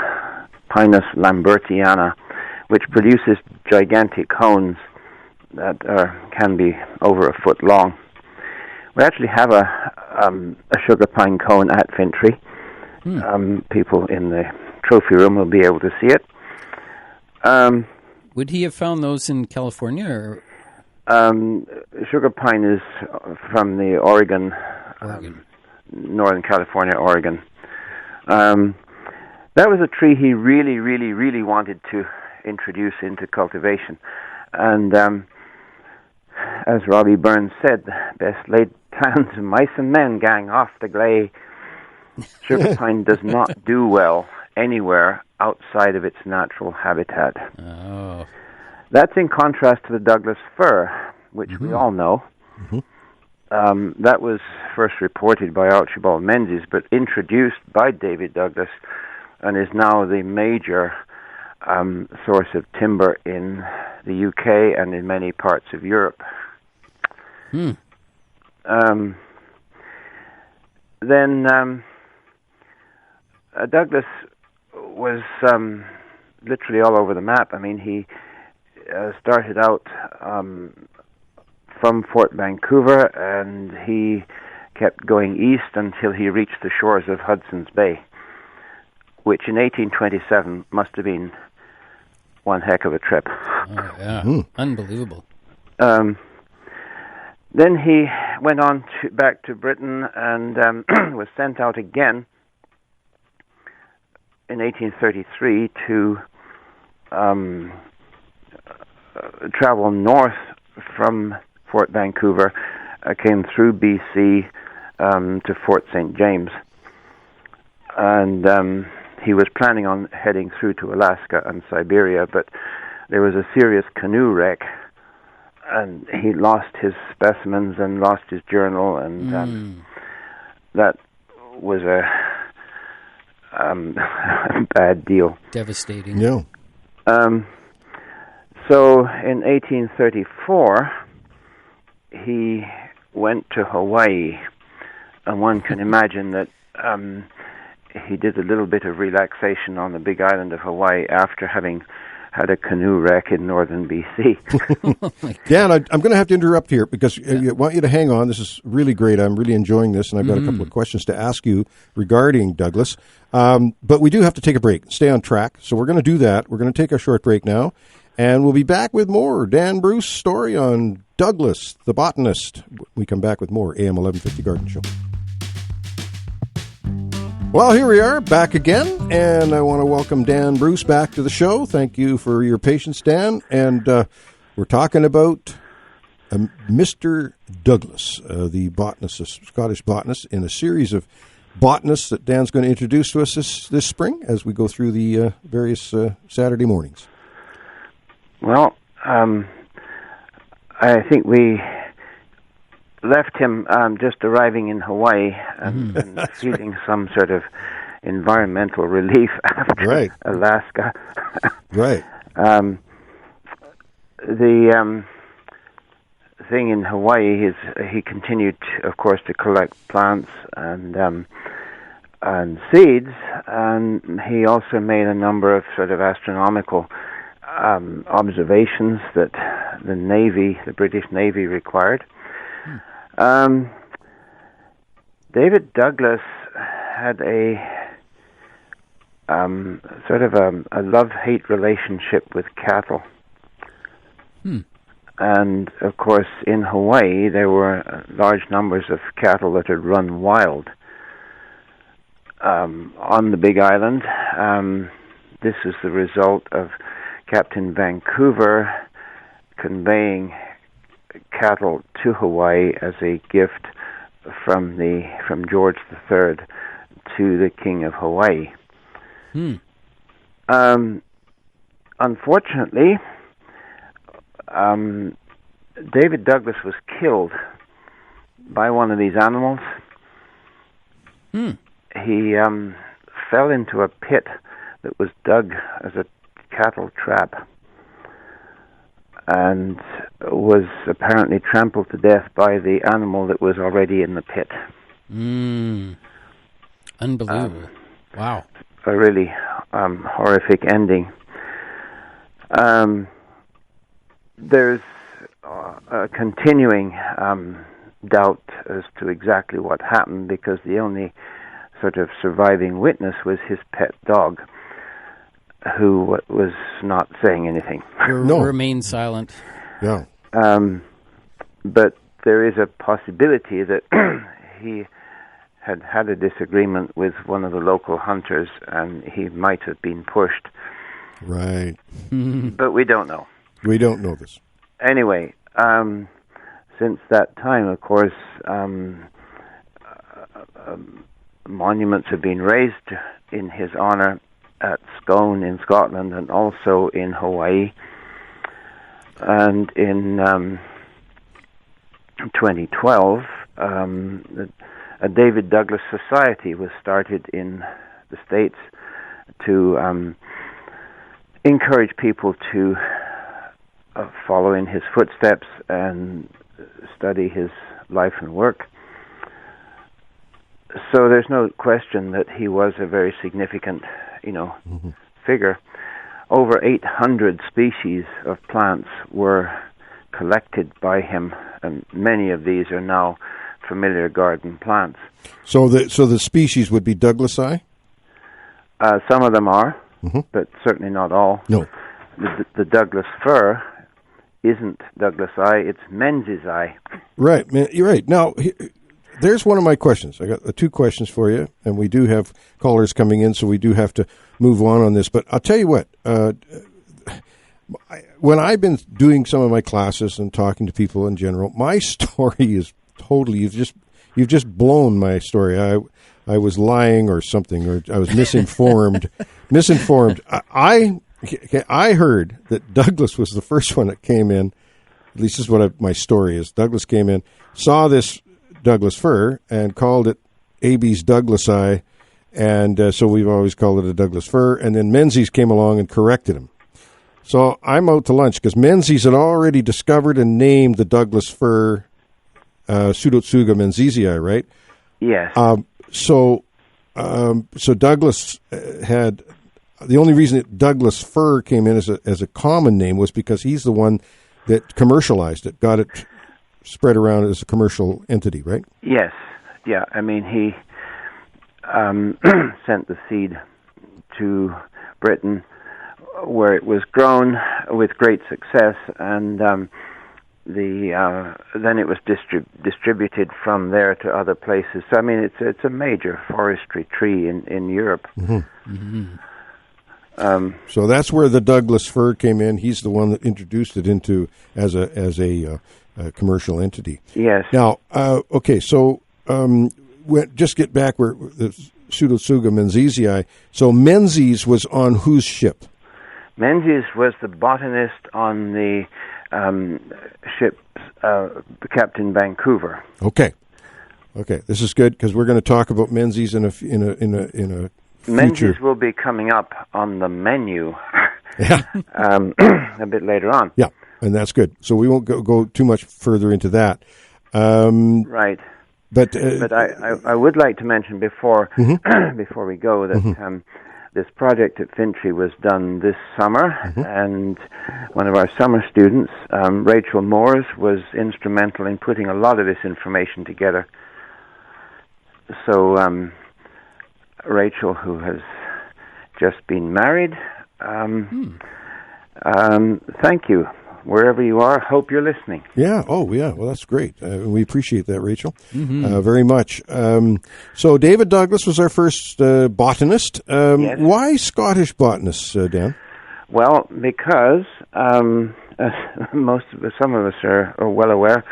Speaker 4: Pinus lambertiana, which produces gigantic cones that can be over a foot long. We actually have a sugar pine cone at Fintry. People in the trophy room will be able to see it.
Speaker 2: Would he have found those in California? Or?
Speaker 4: Sugar pine is from the Oregon. Northern California, Oregon. That was a tree he really, really, really wanted to introduce into cultivation. And as Robbie Burns said, best laid plans of mice and men gang off the gley. Sugar pine does not do well anywhere outside of its natural habitat.
Speaker 2: Oh.
Speaker 4: That's in contrast to the Douglas fir, which we all know. That was first reported by Archibald Menzies, but introduced by David Douglas, and is now the major source of timber in the UK and in many parts of Europe. Then Douglas was literally all over the map. I mean, he started out from Fort Vancouver, and he kept going east until he reached the shores of Hudson's Bay, which in 1827 must have been one heck of a trip.
Speaker 2: Oh, yeah. Unbelievable.
Speaker 4: Then he went on back to Britain and was sent out again in 1833 to travel north from Fort Vancouver, came through BC to Fort St. James. And he was planning on heading through to Alaska and Siberia, but there was a serious canoe wreck, and he lost his specimens and lost his journal, and that was a bad deal.
Speaker 2: Devastating.
Speaker 1: Yeah.
Speaker 4: So in 1834, he went to Hawaii, and one can imagine that he did a little bit of relaxation on the Big Island of Hawaii after having had a canoe wreck in northern BC.
Speaker 1: Dan, I'm going to have to interrupt here because I want you to hang on. This is really great. I'm really enjoying this, and I've got a couple of questions to ask you regarding Douglas. But we do have to take a break. Stay on track. So we're going to do that. We're going to take a short break now, and we'll be back with more Dan Bruce story on Douglas, the botanist. We come back with more AM 1150 Garden Show. Well, here we are, back again, and I want to welcome Dan Bruce back to the show. Thank you for your patience, Dan. And we're talking about Mr. Douglas, the botanist, a Scottish botanist, in a series of botanists that Dan's going to introduce to us this spring as we go through the various Saturday mornings.
Speaker 4: Well, I think we left him just arriving in Hawaii and feeling some sort of environmental relief after Alaska.
Speaker 1: Right.
Speaker 4: The thing in Hawaii is he continued, of course, to collect plants and seeds, and he also made a number of sort of astronomical observations that the British Navy required. David Douglas had a sort of a love-hate relationship with cattle. And, of course, in Hawaii, there were large numbers of cattle that had run wild. On the Big Island, this was the result of Captain Vancouver conveying cattle to Hawaii as a gift from George III to the King of Hawaii. Unfortunately, David Douglas was killed by one of these animals. He fell into a pit that was dug as a cattle trap and was apparently trampled to death by the animal that was already in the pit.
Speaker 2: Unbelievable. Wow.
Speaker 4: A really horrific ending. There's a continuing doubt as to exactly what happened because the only sort of surviving witness was his pet dog, who was not saying anything.
Speaker 2: Remained silent.
Speaker 1: Yeah.
Speaker 4: But there is a possibility that he had a disagreement with one of the local hunters and he might have been pushed.
Speaker 1: Right.
Speaker 4: But we don't know.
Speaker 1: We don't know this.
Speaker 4: Anyway, since that time, of course, monuments have been raised in his honor at Scone in Scotland and also in Hawaii. And in 2012, a David Douglas Society was started in the States to encourage people to follow in his footsteps and study his life and work. So there's no question that he was a very significant, figure. Over 800 species of plants were collected by him, and many of these are now familiar garden plants.
Speaker 1: So the species would be Douglasii?
Speaker 4: Some of them are, but certainly not all.
Speaker 1: No.
Speaker 4: The Douglas fir isn't Douglasii, it's Menziesii.
Speaker 1: Right, man, you're right. Now, there's one of my questions. I got two questions for you, and we do have callers coming in, so we do have to move on this. But I'll tell you what, when I've been doing some of my classes and talking to people in general, my story is totally, you've just blown my story. I was lying or something, or I was misinformed. I heard that Douglas was the first one that came in. At least this is what my story is. Douglas came in, saw this Douglas fir, and called it AB's Douglasii, and so we've always called it a Douglas fir. And then Menzies came along and corrected him. So I'm out to lunch because Menzies had already discovered and named the Douglas fir Pseudotsuga menziesii, right?
Speaker 4: Yes.
Speaker 1: So so Douglas had the only reason Douglas fir came in as a common name was because he's the one that commercialized it, got it spread around as a commercial entity, right?
Speaker 4: Yes. Yeah. I mean, he sent the seed to Britain, where it was grown with great success, and then it was distributed from there to other places. So I mean, it's a major forestry tree in Europe.
Speaker 1: So that's where the Douglas fir came in. He's the one that introduced it into as a commercial entity.
Speaker 4: Yes.
Speaker 1: Now, okay, so just get back where the Pseudotsuga menzii. So Menzies was on whose ship?
Speaker 4: Menzies was the botanist on the ship Captain Vancouver.
Speaker 1: Okay, this is good because we're going to talk about Menzies in a future.
Speaker 4: Menzies will be coming up on the menu a bit later on.
Speaker 1: Yeah, and that's good. So we won't go too much further into that.
Speaker 4: Right.
Speaker 1: But
Speaker 4: I would like to mention before before we go that this project at Fintry was done this summer, and one of our summer students, Rachel Moores, was instrumental in putting a lot of this information together. So Rachel, who has just been married, thank you. Wherever you are, hope you're listening.
Speaker 1: Yeah. Oh, yeah. Well, that's great. We appreciate that, Rachel, very much. So David Douglas was our first botanist.
Speaker 4: Yes.
Speaker 1: Why Scottish botanists, Dan?
Speaker 4: Well, because some of us are well aware,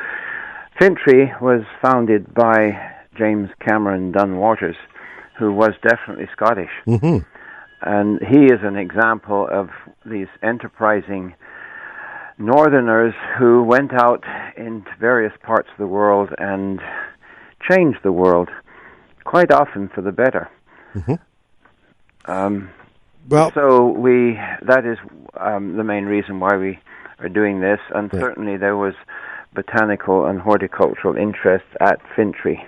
Speaker 4: Fintry was founded by James Cameron Dunn-Waters, who was definitely Scottish. And he is an example of these enterprising Northerners who went out into various parts of the world and changed the world, quite often for the better. So that is the main reason why we are doing this, and certainly there was botanical and horticultural interest at Fintry.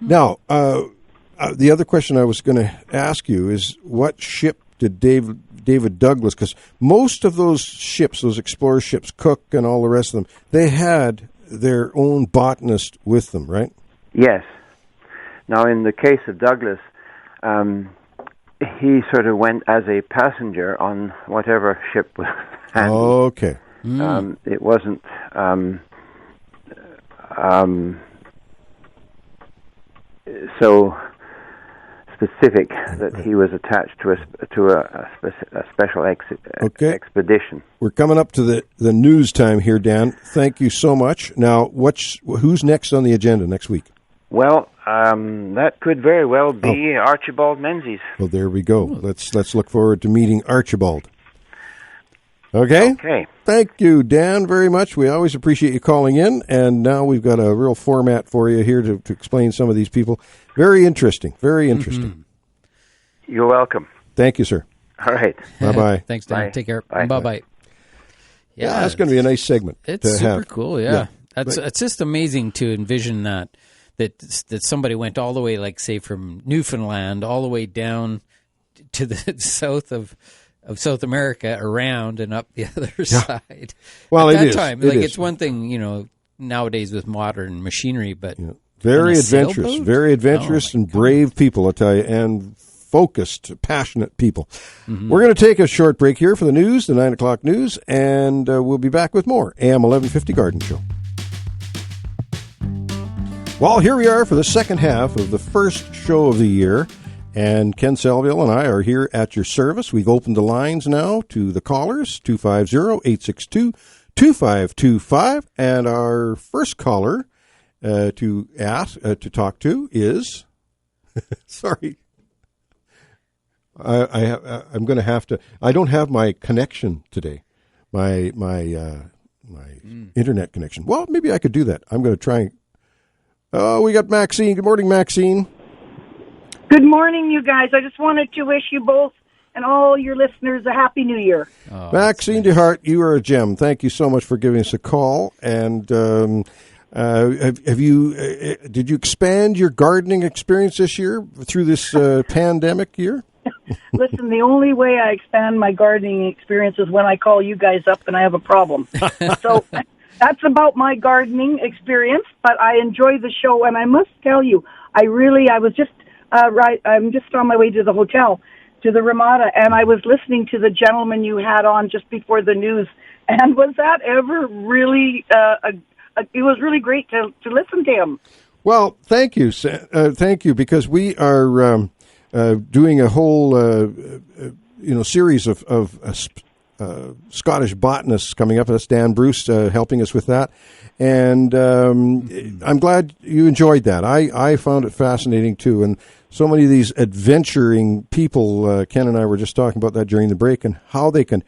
Speaker 1: Now, the other question I was going to ask you is, what ship did David Douglas, because most of those ships, those explorer ships, Cook and all the rest of them, they had their own botanist with them, right?
Speaker 4: Yes. Now, in the case of Douglas, he sort of went as a passenger on whatever ship was handy.
Speaker 1: Okay.
Speaker 4: It wasn't so specific that he was attached to a special expedition.
Speaker 1: We're coming up to the news time here, Dan. Thank you so much. Now, who's next on the agenda next week?
Speaker 4: Well, that could very well be Archibald Menzies.
Speaker 1: Well, there we go. Let's look forward to meeting Archibald. Okay?
Speaker 4: Okay.
Speaker 1: Thank you, Dan, very much. We always appreciate you calling in, and now we've got a real format for you here to explain some of these people. Very interesting, very interesting.
Speaker 4: You're welcome.
Speaker 1: Thank you, sir.
Speaker 4: All right.
Speaker 1: Bye-bye.
Speaker 2: Thanks, Dan.
Speaker 4: Bye.
Speaker 2: Take care.
Speaker 4: Bye.
Speaker 2: Bye-bye.
Speaker 1: Yeah, that's going to be a nice segment.
Speaker 2: It's super
Speaker 1: have.
Speaker 2: Cool, yeah. It's just amazing to envision that somebody went all the way, like, say, from Newfoundland all the way down to the south of South America, around and up the other side.
Speaker 1: Well,
Speaker 2: at that
Speaker 1: is.
Speaker 2: time, it's one thing, nowadays with modern machinery, but
Speaker 1: very adventurous, and brave people, I'll tell you, and focused, passionate people. We're going to take a short break here for the news, the 9 o'clock news, and we'll be back with more AM 1150 Garden Show. Well, here we are for the second half of the first show of the year. And Ken Selvill and I are here at your service. We've opened the lines now to the callers, 250-862-2525. And our first caller to talk to is, sorry, I'm going to have to, I don't have my connection today, my internet connection. Well, maybe I could do that. I'm going to try. Oh, we got Maxine. Good morning, Maxine.
Speaker 5: Good morning, you guys. I just wanted to wish you both and all your listeners a Happy New Year.
Speaker 1: Maxine DeHart, you are a gem. Thank you so much for giving us a call. And Have you? Did you expand your gardening experience this year through this pandemic year?
Speaker 5: Listen, the only way I expand my gardening experience is when I call you guys up and I have a problem. So that's about my gardening experience, but I enjoy the show, and I must tell you, I was just I'm just on my way to the hotel, to the Ramada, and I was listening to the gentleman you had on just before the news, and was that ever really, it was really great to listen to him.
Speaker 1: Well, thank you, because we are doing a whole, series of Scottish botanists coming up. That's Dan Bruce helping us with that. And I'm glad you enjoyed that. I found it fascinating, too. And so many of these adventuring people, Ken and I were just talking about that during the break, and how they can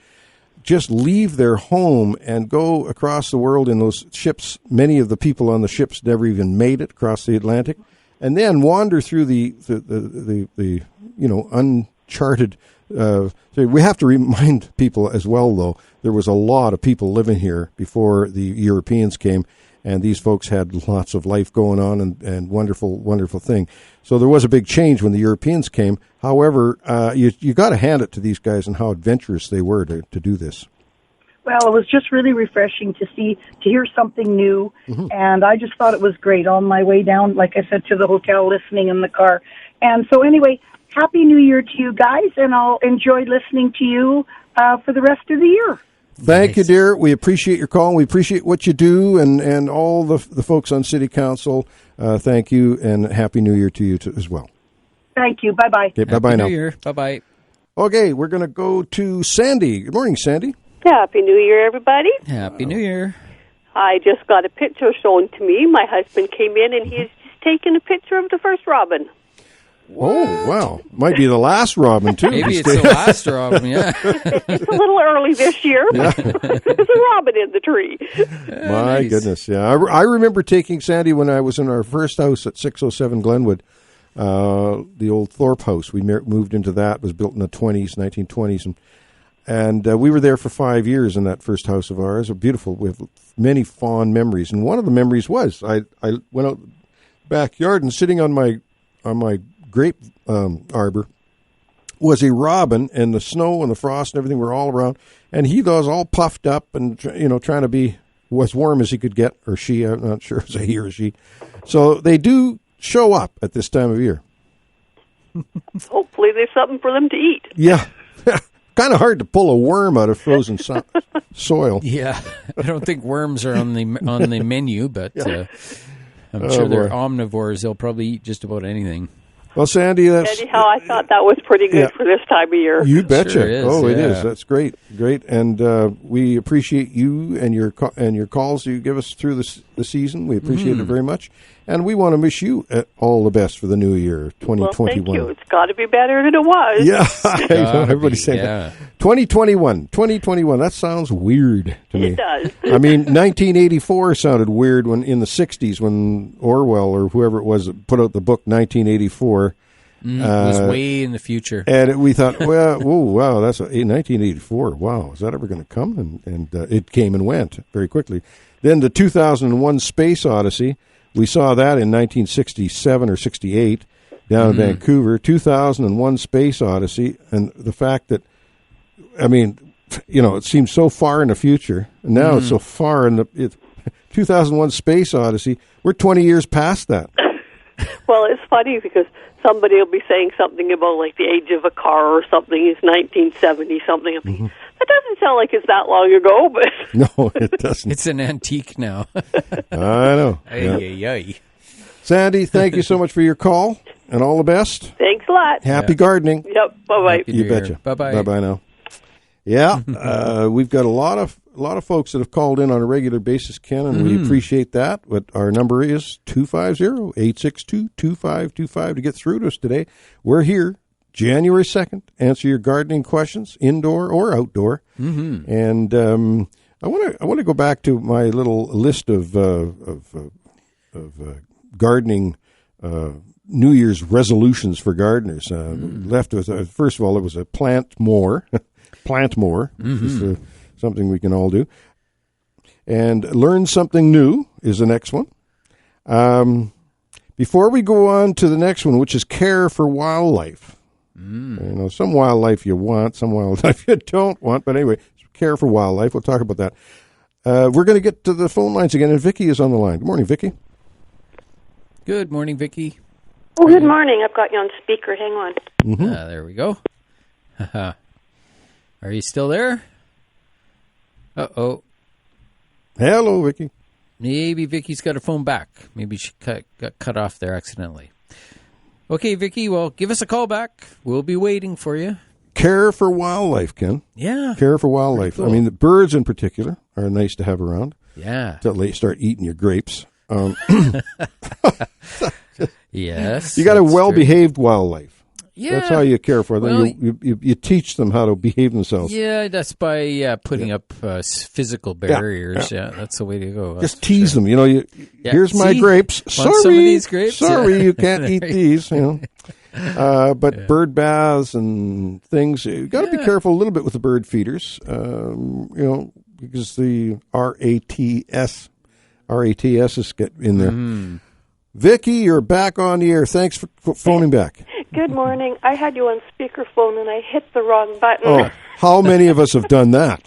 Speaker 1: just leave their home and go across the world in those ships. Many of the people on the ships never even made it across the Atlantic, and then wander through the uncharted. So we have to remind people as well, though, there was a lot of people living here before the Europeans came, and these folks had lots of life going on and wonderful, wonderful thing. So there was a big change when the Europeans came. However, you got to hand it to these guys and how adventurous they were to do this.
Speaker 5: Well, it was just really refreshing to hear something new, and I just thought it was great on my way down, like I said, to the hotel, listening in the car. And so anyway, Happy New Year to you guys, and I'll enjoy listening to you for the rest of the year.
Speaker 1: Thank you, dear. We appreciate your call. We appreciate what you do, and all the folks on City Council. Thank you, and Happy New Year to you as well.
Speaker 5: Thank you. Bye-bye.
Speaker 1: Okay, bye-bye now.
Speaker 2: Happy New Year. Bye-bye.
Speaker 1: Okay, we're going to go to Sandy. Good morning, Sandy.
Speaker 6: Happy New Year, everybody.
Speaker 2: Happy New Year.
Speaker 6: I just got a picture shown to me. My husband came in, and he's taken a picture of the first robin.
Speaker 1: Oh, wow. Might be the last robin, too.
Speaker 2: Maybe it's the last robin, yeah.
Speaker 6: It's a little early this year.
Speaker 1: Yeah.
Speaker 6: There's a robin in the tree.
Speaker 1: My goodness, yeah. I remember taking Sandy when I was in our first house at 607 Glenwood, the old Thorpe house. We moved into that. It was built in the 1920s. And we were there for 5 years in that first house of ours. Beautiful. We have many fond memories. And one of the memories was I went out the backyard, and sitting on my grape arbor was a robin, and the snow and the frost and everything were all around, and he was all puffed up and trying to be as warm as he could get, or she, I'm not sure if it's a he or she. So they do show up at this time of year.
Speaker 6: Hopefully there's something for them to eat.
Speaker 1: Yeah. Kind of hard to pull a worm out of frozen soil.
Speaker 2: Yeah, I don't think worms are on the menu, but I'm sure they're omnivores. They'll probably eat just about anything.
Speaker 1: Well, Sandy,
Speaker 6: anyhow, I thought that was pretty good for this time of year.
Speaker 1: You betcha.
Speaker 2: Sure is,
Speaker 1: it is. That's great, and we appreciate you and your calls you give us through the season. We appreciate it very much, and we want to wish you all the best for the new year, 2021.
Speaker 6: Well, thank you. It's got to be better than it was.
Speaker 1: Yeah, everybody's saying that. 2021. That sounds weird to me.
Speaker 6: It does.
Speaker 1: I mean, 1984 sounded weird when in the 60s when Orwell or whoever it was put out the book 1984.
Speaker 2: It was way in the future.
Speaker 1: And we thought, well, wow, that's 1984. Wow, is that ever going to come? And it came and went very quickly. Then the 2001 Space Odyssey, we saw that in 1967 or 68 down in Vancouver. 2001 Space Odyssey, and the fact that, I mean, it seems so far in the future, and now it's so far in the 2001 Space Odyssey. We're 20 years past that.
Speaker 6: Well, it's funny because somebody will be saying something about like the age of a car or something. It's 1970 something. That doesn't sound like it's that long ago, but
Speaker 1: no, it doesn't.
Speaker 2: It's an antique now.
Speaker 1: I know.
Speaker 2: Ay.
Speaker 1: Sandy, thank you so much for your call, and all the best.
Speaker 6: Thanks a lot.
Speaker 1: Happy gardening.
Speaker 6: Yep. Bye-bye.
Speaker 1: You betcha.
Speaker 2: Bye-bye.
Speaker 1: Bye-bye now. Yeah, we've got a lot of folks that have called in on a regular basis, Ken, and we appreciate that. But our number is 250-862-2525 to get through to us today. We're here January 2nd. Answer your gardening questions, indoor or outdoor. And I want to go back to my little list of gardening New Year's resolutions for gardeners. Left with first of all, it was a plant more. Plant more. This is something we can all do. And learn something new is the next one. Before we go on to the next one, which is care for wildlife. Some wildlife you want, some wildlife you don't want. But anyway, care for wildlife. We'll talk about that. We're going to get to the phone lines again, and Vicky is on the line. Good morning, Vicky.
Speaker 2: Good morning, Vicky.
Speaker 6: Oh, good morning. I've got you on speaker. Hang on.
Speaker 2: There we go. Are you still there? Uh-oh.
Speaker 1: Hello, Vicky.
Speaker 2: Maybe Vicky's got her phone back. Maybe she got cut off there accidentally. Okay, Vicky, well, give us a call back. We'll be waiting for you.
Speaker 1: Care for wildlife, Ken.
Speaker 2: Yeah.
Speaker 1: Care for wildlife.
Speaker 2: Cool.
Speaker 1: I mean, the birds in particular are nice to have around.
Speaker 2: Yeah.
Speaker 1: Until they start eating your grapes.
Speaker 2: Yes.
Speaker 1: You got a well-behaved wildlife.
Speaker 2: Yeah.
Speaker 1: That's how you care for them.
Speaker 2: Well,
Speaker 1: you teach them how to behave themselves.
Speaker 2: Yeah, that's by putting up physical barriers. Yeah, that's the way to go.
Speaker 1: Just tease them. Here's my grapes.
Speaker 2: Want
Speaker 1: Sorry,
Speaker 2: some of these grapes?
Speaker 1: Sorry, you can't eat these. But bird baths and things. You got to be careful a little bit with the bird feeders. Because the RATS get in there. Vicky, you're back on the air. Thanks for phoning back.
Speaker 6: Good morning. I had you on speakerphone and I hit the wrong button.
Speaker 1: Oh, how many of us have done that?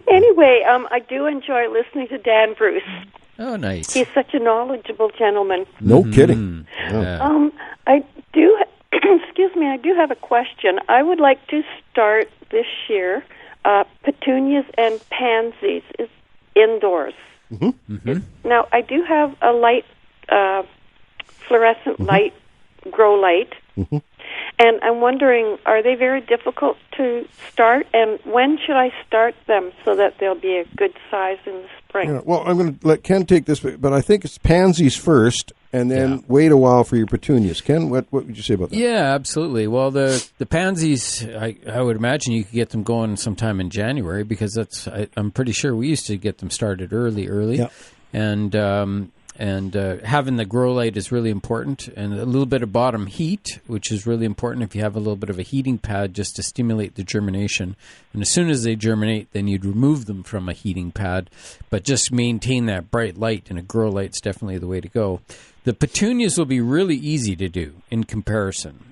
Speaker 6: Anyway, I do enjoy listening to Dan Bruce.
Speaker 2: Oh, nice.
Speaker 6: He's such a knowledgeable gentleman.
Speaker 1: No kidding.
Speaker 2: Yeah.
Speaker 6: I do, excuse me, I do have a question. I would like to start this year petunias and pansies indoors. Now, I do have a light, fluorescent light, grow light, and I'm wondering, are they very difficult to start, and when should I start them so that they'll be a good size in the spring?
Speaker 1: Yeah, well, I'm going to let Ken take this, but I think it's pansies first, and then wait a while for your petunias. Ken, what would you say about that?
Speaker 2: Yeah, absolutely. Well, the pansies, I would imagine you could get them going sometime in January because I'm pretty sure we used to get them started early. Yeah. And having the grow light is really important, and a little bit of bottom heat, which is really important if you have a little bit of a heating pad just to stimulate the germination. And as soon as they germinate, then you'd remove them from a heating pad, but just maintain that bright light, and a grow light's definitely the way to go. The petunias will be really easy to do in comparison.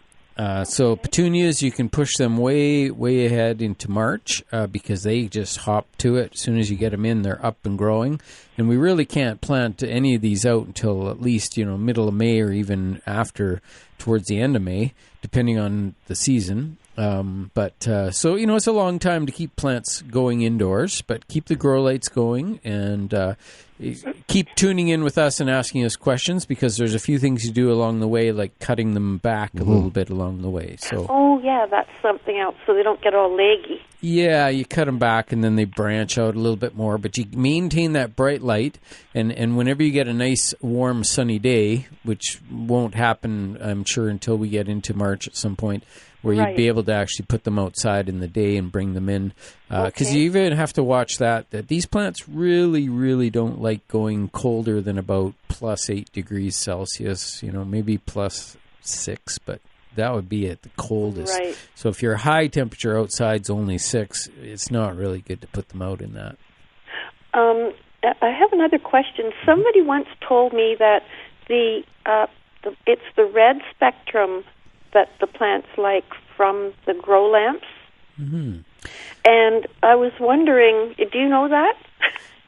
Speaker 2: So petunias, you can push them way, way ahead into March because they just hop to it. As soon as you get them in, they're up and growing. And we really can't plant any of these out until at least, middle of May or even after, towards the end of May, depending on the season. So it's a long time to keep plants going indoors, but keep the grow lights going and keep tuning in with us and asking us questions because there's a few things you do along the way, like cutting them back a little bit along the way. So.
Speaker 6: Oh, yeah, that's something else, so they don't get all leggy.
Speaker 2: Yeah, you cut them back and then they branch out a little bit more, but you maintain that bright light, and whenever you get a nice, warm, sunny day, which won't happen, I'm sure, until we get into March at some point, where you'd be able to actually put them outside in the day and bring them in. Because you even have to watch that these plants really, really don't like going colder than about plus 8 degrees Celsius, maybe plus 6, but that would be at the coldest.
Speaker 6: Right.
Speaker 2: So if your high temperature outside's only 6, it's not really good to put them out in that.
Speaker 6: I have another question. Somebody once told me that it's the red spectrum that the plants like from the grow lamps. And I was wondering, do you know that?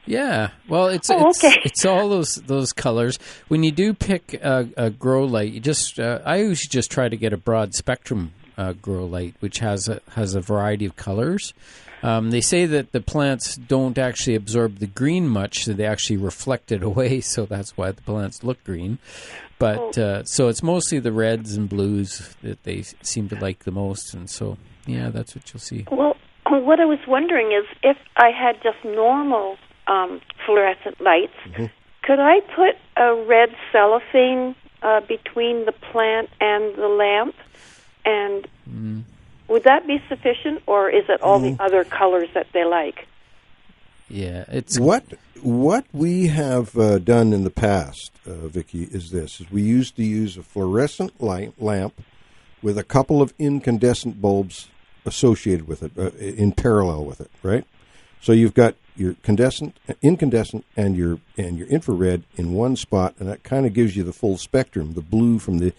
Speaker 2: Yeah, well, it's all those colors. When you do pick a grow light, you just I usually just try to get a broad spectrum grow light, which has a variety of colors. They say that the plants don't actually absorb the green much, so they actually reflect it away. So that's why the plants look green. But so it's mostly the reds and blues that they seem to like the most, and so that's what you'll see.
Speaker 6: Well, what I was wondering is if I had just normal fluorescent lights, could I put a red cellophane between the plant and the lamp, and would that be sufficient, or is it all the other colors that they like?
Speaker 2: Yeah, it's
Speaker 1: what we have done in the past, Vicky, is we used to use a fluorescent lamp with a couple of incandescent bulbs associated with it, in parallel with it, right? So you've got your incandescent, and your infrared in one spot, and that kind of gives you the full spectrum: the blue from the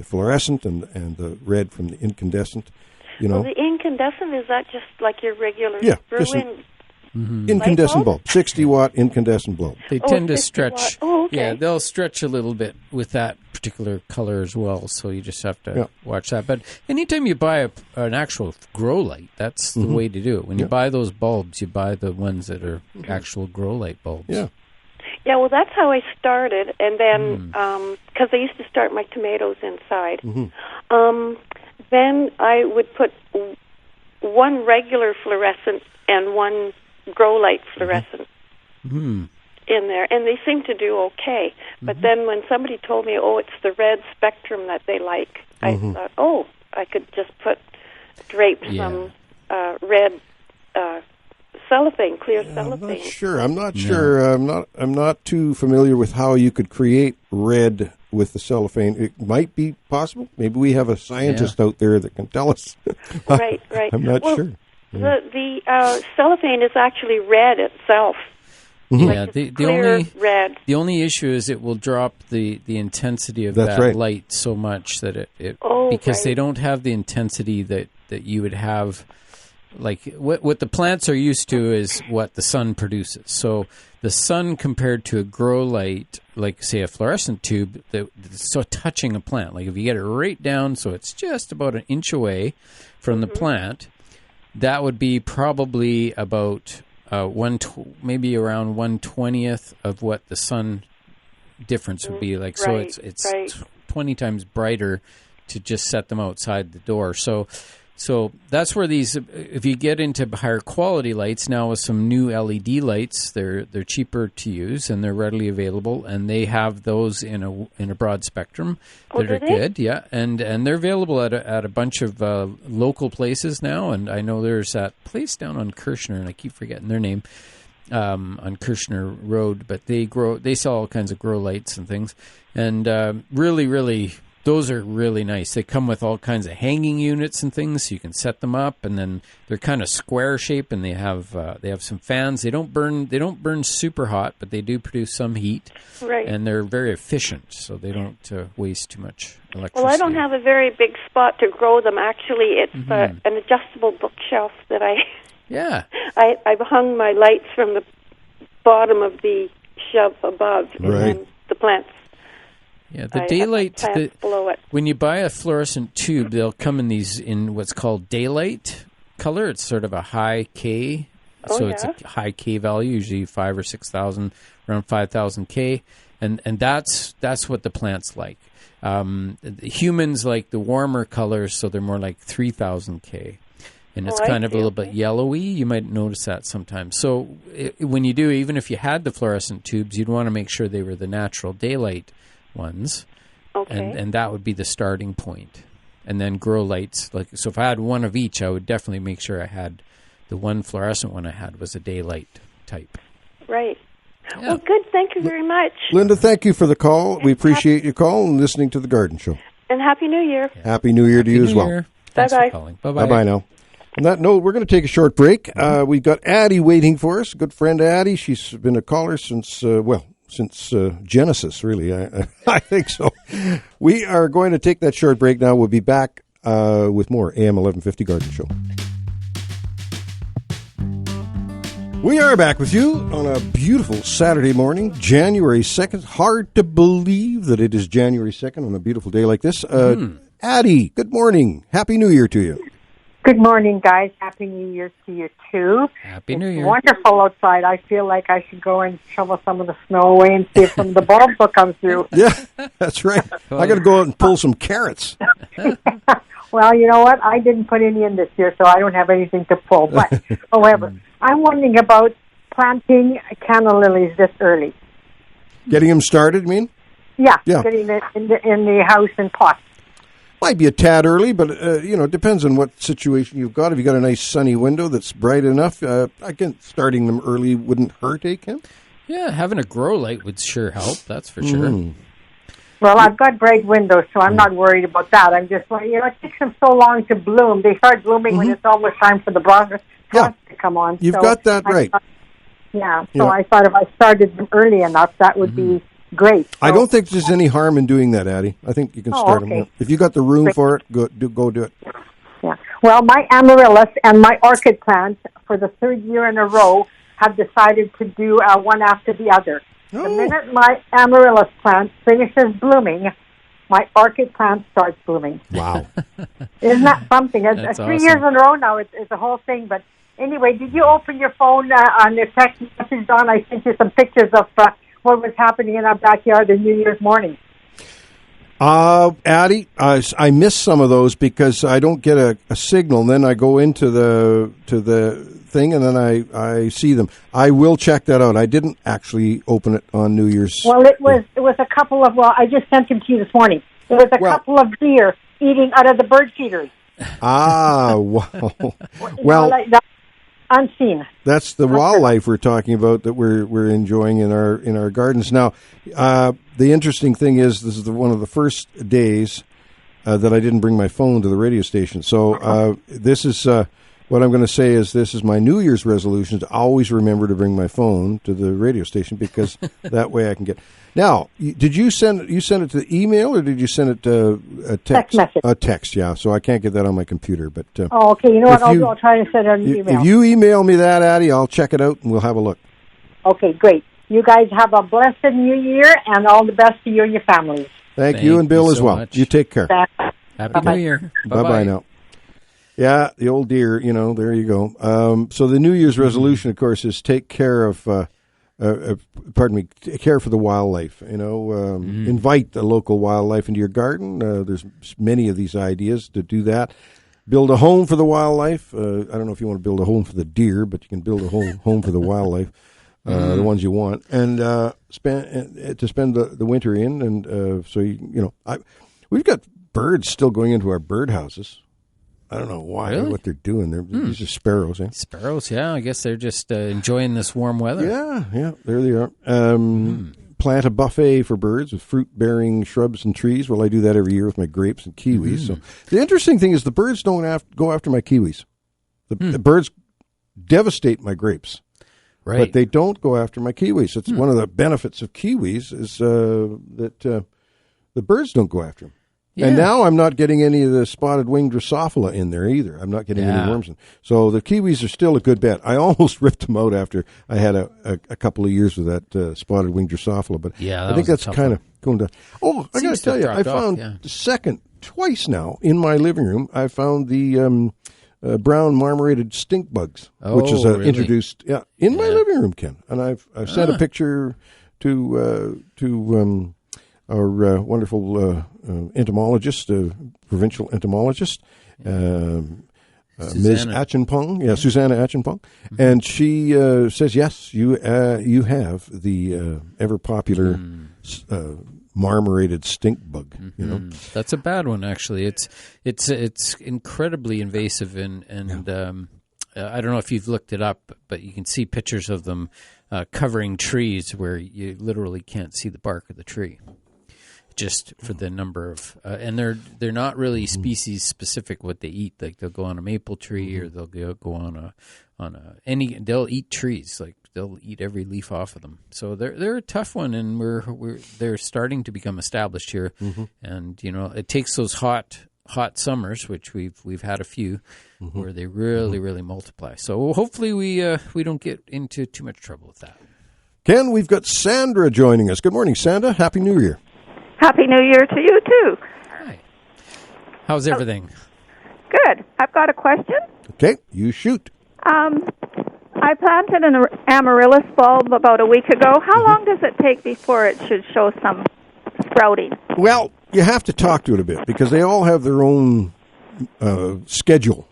Speaker 1: fluorescent, and the red from the incandescent.
Speaker 6: Well, the incandescent, is that just like your regular screw-in?
Speaker 1: Incandescent bulb, 60-watt incandescent bulb.
Speaker 2: They tend to stretch.
Speaker 6: Watt. Oh, okay.
Speaker 2: Yeah, they'll stretch a little bit with that particular color as well. So you just have to watch that. But anytime you buy an actual grow light, that's the way to do it. When you buy those bulbs, you buy the ones that are actual grow light bulbs.
Speaker 1: Yeah.
Speaker 6: Yeah, well, that's how I started, and then because I used to start my tomatoes inside. Then I would put one regular fluorescent and one grow light fluorescent in there, and they seem to do okay. But then when somebody told me, it's the red spectrum that they like, I thought, I could just drape some red cellophane, clear cellophane.
Speaker 1: I'm not sure. I'm not too familiar with how you could create red with the cellophane. It might be possible. Maybe we have a scientist out there that can tell us.
Speaker 6: Right.
Speaker 1: I'm not sure.
Speaker 6: The cellophane is actually red itself.
Speaker 2: Yeah,
Speaker 6: red.
Speaker 2: The only issue is it will drop the intensity of light so much that because they don't have the intensity that you would have. Like what the plants are used to is what the sun produces. So the sun compared to a grow light, like say a fluorescent tube, that's so touching a plant. Like if you get it right down, so it's just about an inch away from the plant, that would be probably about maybe around 1/20th of what the sun difference would be like. So it's 20 times brighter to just set them outside the door. So that's where these, if you get into higher quality lights now with some new LED lights, they're cheaper to use and they're readily available, and they have those in a broad spectrum that are good, and they're available at a bunch of local places now. And I know there's that place down on Kirshner, and I keep forgetting their name, on Kirshner Road, but they sell all kinds of grow lights and things, and really. Those are really nice. They come with all kinds of hanging units and things, so you can set them up, and then they're kind of square shape, and they have some fans. They don't burn super hot, but they do produce some heat.
Speaker 6: Right.
Speaker 2: And they're very efficient, so they don't waste too much electricity.
Speaker 6: Well, I don't have a very big spot to grow them. Actually, it's an adjustable bookshelf that I've hung my lights from the bottom of the shelf above, and then the plants.
Speaker 2: Yeah, the daylight. When you buy a fluorescent tube, they'll come in what's called daylight color. It's sort of a high K, it's a high K value, usually 5,000 or 6,000, around 5,000 K, and that's what the plants like. The humans like the warmer colors, so they're more like 3,000 K. And it's kind of a little bit yellowy. You might notice that sometimes. So when you do, even if you had the fluorescent tubes, you'd want to make sure they were the natural daylight ones, and that would be the starting point. And then grow lights, so if I had one of each, I would definitely make sure I had the one fluorescent one I had was a daylight type.
Speaker 6: Right. Yeah. Well, good. Thank you very much,
Speaker 1: Linda. Thank you for the call. We appreciate your call and listening to the Garden Show.
Speaker 6: And Happy New Year.
Speaker 1: Happy New Year to you as well.
Speaker 2: Thanks for calling. Bye
Speaker 1: bye now. On that note, we're going to take a short break. We've got Addie waiting for us. Good friend Addie. She's been a caller since Genesis, really. I think so. We are going to take that short break now. We'll be back with more AM 1150 Garden Show. We are back with you on a beautiful Saturday morning, January 2nd. Hard to believe that it is January 2nd on a beautiful day like this. Addie, good morning. Happy New Year to you.
Speaker 7: Good morning, guys. Happy New Year to you, too.
Speaker 2: Happy New Year.
Speaker 7: Wonderful outside. I feel like I should go and shovel some of the snow away and see if some of the bulbs will come through.
Speaker 1: Yeah, that's right. I got to go out and pull some carrots.
Speaker 7: Well, you know what? I didn't put any in this year, so I don't have anything to pull. But, however, I'm wondering about planting canna lilies this early.
Speaker 1: Getting them started, you mean?
Speaker 7: Yeah. Getting it in the house in pots.
Speaker 1: Might be a tad early, but, it depends on what situation you've got. If you've got a nice sunny window that's bright enough, again, starting them early wouldn't hurt, Ken?
Speaker 2: Yeah, having a grow light would sure help, that's for sure.
Speaker 7: Well, I've got bright windows, so I'm not worried about that. I'm just, it takes them so long to bloom. They start blooming when it's almost time for the frost to come on.
Speaker 1: You've got that right.
Speaker 7: I thought if I started them early enough, that would be great. So,
Speaker 1: I don't think there's any harm in doing that, Addie. I think you can start them now. If you got the room for it, go do it.
Speaker 7: Yeah. Well, my amaryllis and my orchid plants for the third year in a row have decided to do one after the other. The minute my amaryllis plant finishes blooming, my orchid plant starts blooming.
Speaker 1: Wow.
Speaker 7: Isn't that something? It's 3 years in a row now. It's a whole thing. But anyway, did you open your phone on your text message, Don? I sent you some pictures of what was happening in our backyard on New Year's morning.
Speaker 1: Addie, I miss some of those because I don't get a signal. And then I go into the thing, and then I see them. I will check that out. I didn't actually open it on New Year's.
Speaker 7: Well, it was a couple of. Well, I just sent them to you this morning. It was a couple of deer eating out of the bird feeders.
Speaker 1: Wow. Well,
Speaker 7: unseen.
Speaker 1: That's the wildlife we're talking about that we're enjoying in our gardens now. The interesting thing is, this is one of the first days that I didn't bring my phone to the radio station. So this is what I'm going to say is this is my New Year's resolution to always remember to bring my phone to the radio station because that way I can get. Now, did you send it to the email or did you send it to a text?
Speaker 7: Message.
Speaker 1: A text, yeah. So I can't get that on my computer. But
Speaker 7: okay. You know what? I'll try to send it on email.
Speaker 1: If you email me that, Addie, I'll check it out and we'll have a look.
Speaker 7: Okay, great. You guys have a blessed New Year and all the best to you and your families.
Speaker 1: Thank you and Bill as well. Much. You take care.
Speaker 2: Happy New Year.
Speaker 1: Bye-bye now. Yeah, the old deer, there you go. So the New Year's resolution, of course, is take care of, care for the wildlife. Invite the local wildlife into your garden. There's many of these ideas to do that. Build a home for the wildlife. I don't know if you want to build a home for the deer, but you can build a home for the wildlife, the ones you want, and spend the winter in. And so we've got birds still going into our birdhouses. I don't know why,
Speaker 2: really?
Speaker 1: What they're doing. These are sparrows, eh?
Speaker 2: Sparrows, yeah. I guess they're just enjoying this warm weather.
Speaker 1: Yeah, there they are. Plant a buffet for birds with fruit-bearing shrubs and trees. Well, I do that every year with my grapes and kiwis. So the interesting thing is the birds don't go after my kiwis. The birds devastate my grapes.
Speaker 2: Right.
Speaker 1: But they don't go after my kiwis. It's one of the benefits of kiwis is that the birds don't go after them. Yeah. And now I'm not getting any of the spotted winged Drosophila in there either. I'm not getting any worms in. So the kiwis are still a good bet. I almost ripped them out after I had a couple of years with that spotted winged Drosophila. But I think that's kind of going down. Oh, I got to tell you, I found twice now in my living room, I found the brown marmorated stink bugs, which is introduced in my living room, Ken. And I've sent a picture to our wonderful entomologist, provincial entomologist, Ms. Achenpong, Susanna Achenpong, and she says, yes, you have the ever popular marmorated stink bug.
Speaker 2: That's a bad one, actually. It's incredibly invasive, and I don't know if you've looked it up, but you can see pictures of them covering trees where you literally can't see the bark of the tree. Just for the number of, and they're not really species specific what they eat. Like they'll go on a maple tree, or they'll go on they'll eat trees. Like they'll eat every leaf off of them. So they're a tough one, and they're starting to become established here. And it takes those hot summers, which we've had a few, where they really multiply. So hopefully we don't get into too much trouble with that.
Speaker 1: Ken, we've got Sandra joining us. Good morning, Sandra. Happy New Year.
Speaker 8: Happy New Year to you, too.
Speaker 2: Hi. How's everything?
Speaker 8: Good. I've got a question.
Speaker 1: Okay, you shoot.
Speaker 8: I planted an amaryllis bulb about a week ago. How long does it take before it should show some sprouting?
Speaker 1: Well, you have to talk to it a bit because they all have their own schedule.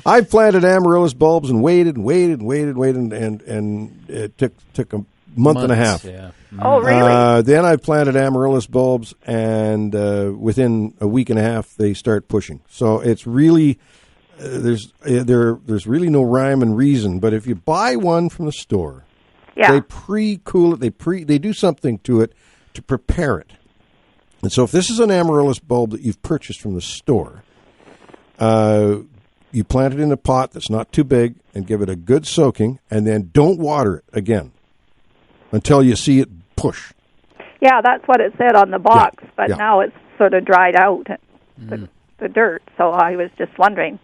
Speaker 1: I've planted amaryllis bulbs and waited, and it took a month and a half.
Speaker 2: Yeah.
Speaker 8: Oh, really?
Speaker 1: Then I've planted amaryllis bulbs, and within a week and a half, they start pushing. So it's really there's really no rhyme and reason. But if you buy one from the store, they pre-cool it. They do something to it to prepare it. And so if this is an amaryllis bulb that you've purchased from the store, you plant it in a pot that's not too big and give it a good soaking, and then don't water it again until you see it push.
Speaker 8: Yeah, that's what it said on the box, but now it's sort of dried out, the dirt, so I was just wondering.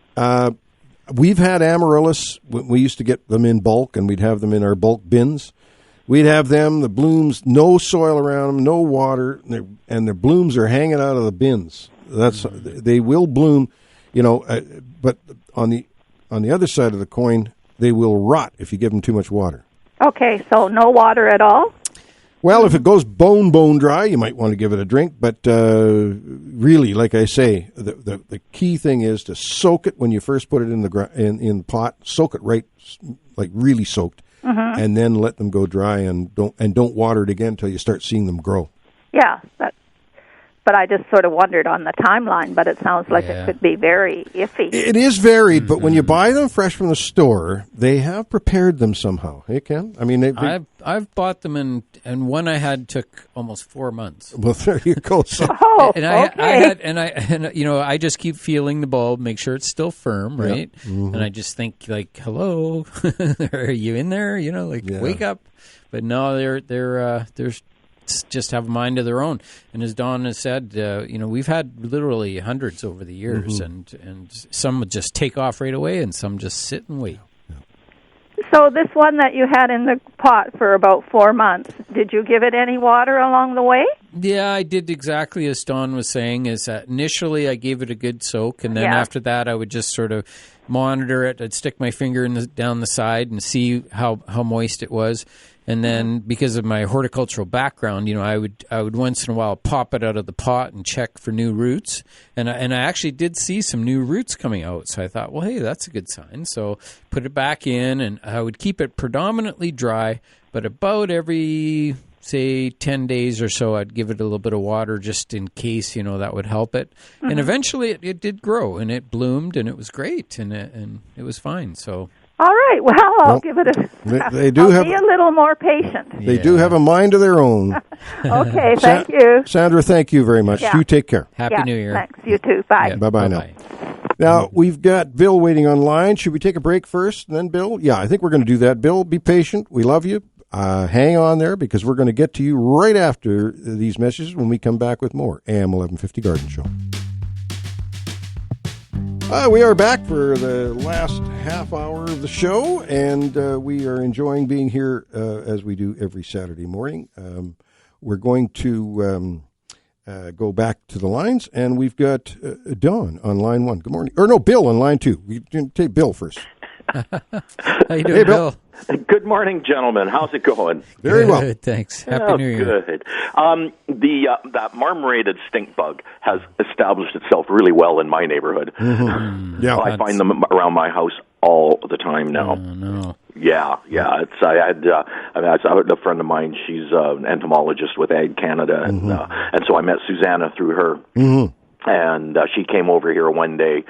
Speaker 1: We've had amaryllis. We used to get them in bulk, and we'd have them in our bulk bins. We'd have them, the blooms, no soil around them, no water, and the blooms are hanging out of the bins. They will bloom, but on the other side of the coin, they will rot if you give them too much water.
Speaker 8: Okay, so no water at all?
Speaker 1: Well, if it goes bone dry, you might want to give it a drink. But really, like I say, the key thing is to soak it when you first put it in the pot. Soak it right, like really soaked, and then let them go dry and don't water it again until you start seeing them grow.
Speaker 8: Yeah, but I just sort of wondered on the timeline, but it sounds like it could be very iffy.
Speaker 1: It is varied, but when you buy them fresh from the store, they have prepared them somehow. Hey, Ken? I mean,
Speaker 2: I've bought them, and one I had took almost 4 months.
Speaker 1: Well, there you go. So,
Speaker 2: I just keep feeling the bulb, make sure it's still firm, right? Yeah. Mm-hmm. And I just think, like, hello, are you in there? Wake up. But no, they're just have a mind of their own. And as Dawn has said, we've had literally hundreds over the years, and some would just take off right away, and some just sit and wait.
Speaker 8: So this one that you had in the pot for about 4 months, did you give it any water along the way?
Speaker 2: Yeah, I did exactly as Dawn was saying, is that initially I gave it a good soak, and then after that I would just sort of monitor it. I'd stick my finger down the side and see how moist it was. And then, because of my horticultural background, I would once in a while pop it out of the pot and check for new roots. And I actually did see some new roots coming out. So I thought, well, hey, that's a good sign. So put it back in, and I would keep it predominantly dry. But about every, say, 10 days or so, I'd give it a little bit of water just in case, that would help it. Mm-hmm. And eventually it did grow, and it bloomed, and it was great, and it was fine. So.
Speaker 8: All right. Well, I'll give it a. Be a little more patient.
Speaker 1: They do have a mind of their own.
Speaker 8: Okay. Thank you,
Speaker 1: Sandra. Thank you very much. Yeah. You take care.
Speaker 2: Happy New Year.
Speaker 8: Thanks. You too. Bye.
Speaker 2: Yeah,
Speaker 1: bye now. Now we've got Bill waiting online. Should we take a break first, and then Bill? Yeah, I think we're going to do that. Bill, be patient. We love you. Hang on there, because we're going to get to you right after these messages when we come back with more AM 1150 Garden Show. We are back for the last half hour of the show, and we are enjoying being here as we do every Saturday morning. We're going to go back to the lines, and we've got Dawn on line 1. Good morning. Or no, Bill on line 2. We can take Bill first.
Speaker 2: How you doing, Bill?
Speaker 9: Good morning, gentlemen. How's it going?
Speaker 1: Very well.
Speaker 2: Good, thanks. Happy New Year.
Speaker 9: Good. That marmorated stink bug has established itself really well in my neighborhood.
Speaker 1: Mm-hmm. Yeah,
Speaker 9: I find them around my house all the time now.
Speaker 2: Oh, no.
Speaker 9: Yeah. I had a friend of mine. She's an entomologist with Ag Canada, and so I met Susanna through her. Mm-hmm. And she came over here one day,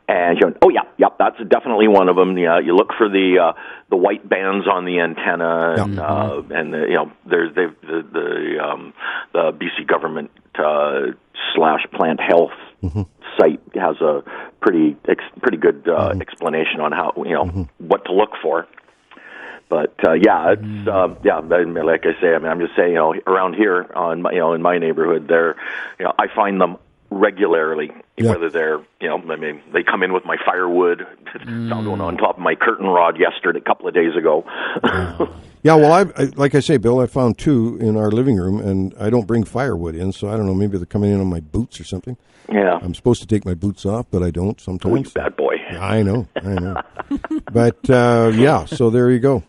Speaker 9: and she went, "Oh yeah, that's definitely one of them. Yeah, you look for the white bands on the antenna, and there's the BC government / plant health site has a pretty good explanation on how what to look for." But it's like I say, I'm just saying, around here in my neighborhood, I find them regularly, whether they're, they come in with my firewood. Found one on top of my curtain rod a couple of days ago.
Speaker 1: Yeah, well, I like I say, Bill, I found 2 in our living room, and I don't bring firewood in, so I don't know, maybe they're coming in on my boots or something.
Speaker 9: Yeah.
Speaker 1: I'm supposed to take my boots off, but I don't sometimes.
Speaker 9: Oh, you bad boy.
Speaker 1: Yeah, I know. But, so there you go.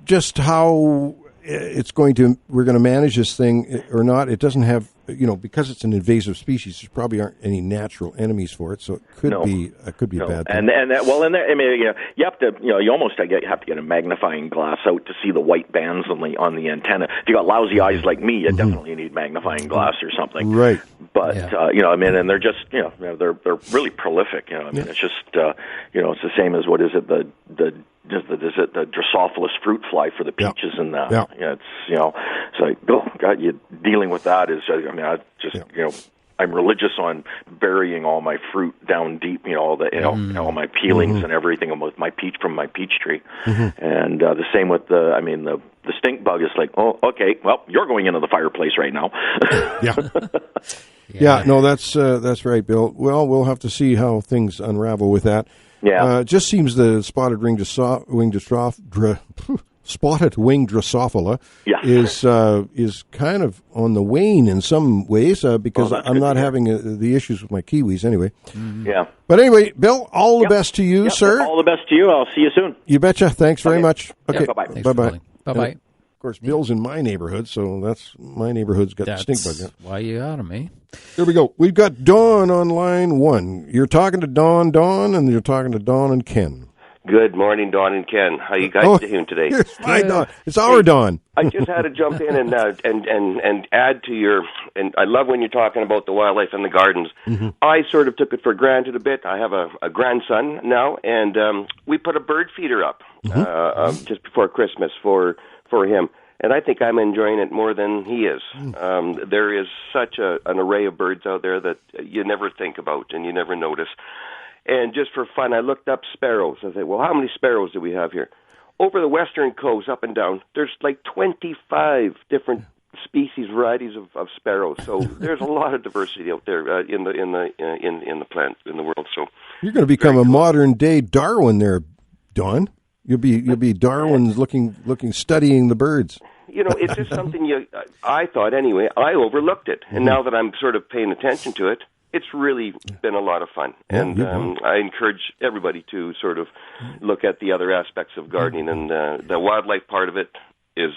Speaker 1: Just how we're going to manage this thing or not, it doesn't have, because it's an invasive species, there probably aren't any natural enemies for it, so it could be a bad thing.
Speaker 9: You have to, you almost have to get a magnifying glass out to see the white bands on the antenna. If you got lousy eyes like me, you definitely need magnifying glass or something.
Speaker 1: Right.
Speaker 9: But and they're just, they're really prolific. It's just, it's the same as what is it, the Drosophilus fruit fly for the peaches and that. Yeah. It's like, oh God, you dealing with that is. I'm religious on burying all my fruit down deep, all my peelings and everything with my peach from my peach tree. And the same with the stink bug is like, oh, okay, well, you're going into the fireplace right now.
Speaker 1: Yeah, no, that's right, Bill. Well, we'll have to see how things unravel with that.
Speaker 9: Yeah.
Speaker 1: It just seems the spotted winged Drosophila is kind of on the wane in some ways because I'm not having the issues with my kiwis anyway.
Speaker 9: Yeah.
Speaker 1: But anyway, Bill, all the best to you, sir.
Speaker 9: All the best to you. I'll see you soon.
Speaker 1: You betcha. Thanks very much. Okay.
Speaker 9: Bye-bye.
Speaker 1: Bye-bye.
Speaker 2: Bye-bye.
Speaker 1: Of course, Bill's in my neighborhood, so that's my neighborhood's got the stink bug.
Speaker 2: Why you got him, eh?
Speaker 1: Here we go. We've got Dawn on line 1. You're talking to Dawn, and you're talking to Dawn and Ken.
Speaker 10: Good morning, Dawn and Ken. How you guys doing today?
Speaker 1: It's my Dawn. It's our Dawn.
Speaker 10: I just had to jump in and add to your. And I love when you're talking about the wildlife and the gardens. I sort of took it for granted a bit. I have a grandson now, and we put a bird feeder up just before Christmas for him. And I think I'm enjoying it more than he is. There is such an array of birds out there that you never think about and you never notice. And just for fun, I looked up sparrows. I said, well, how many sparrows do we have here? Over the western coast, up and down, there's like 25 different species, varieties of sparrows. So there's a lot of diversity out there in the plant in the world. So
Speaker 1: you're going to become a modern day Darwin there, Dawn. You'll be Darwin's looking studying the birds.
Speaker 10: It's just something I thought anyway. I overlooked it, and now that I'm sort of paying attention to it, it's really been a lot of fun. And I encourage everybody to sort of look at the other aspects of gardening, and the wildlife part of it is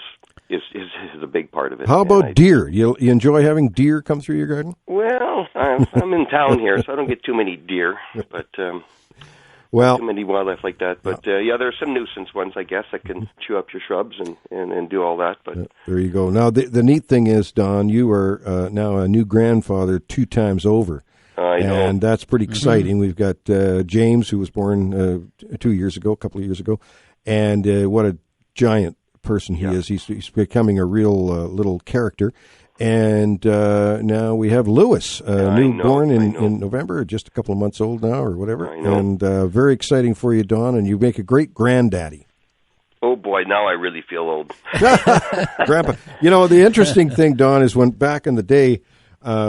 Speaker 10: a big part of it.
Speaker 1: How about deer? You enjoy having deer come through your garden?
Speaker 10: Well, I'm in town here, so I don't get too many deer, but too many wildlife like that. But there are some nuisance ones, I guess, that can chew up your shrubs and do all that. But
Speaker 1: there you go. Now the neat thing is, Don, you are now a new grandfather 2 times over.
Speaker 10: I know.
Speaker 1: And that's pretty exciting. We've got James, who was born 2 years ago, a couple of years ago, and what a giant person he is. He's becoming a real little character. And now we have Lewis, born in November, just a couple of months old now or whatever.
Speaker 10: I know.
Speaker 1: And very exciting for you, Don, and you make a great granddaddy.
Speaker 10: Oh, boy, now I really feel old.
Speaker 1: Grandpa. The interesting thing, Don, is when back in the day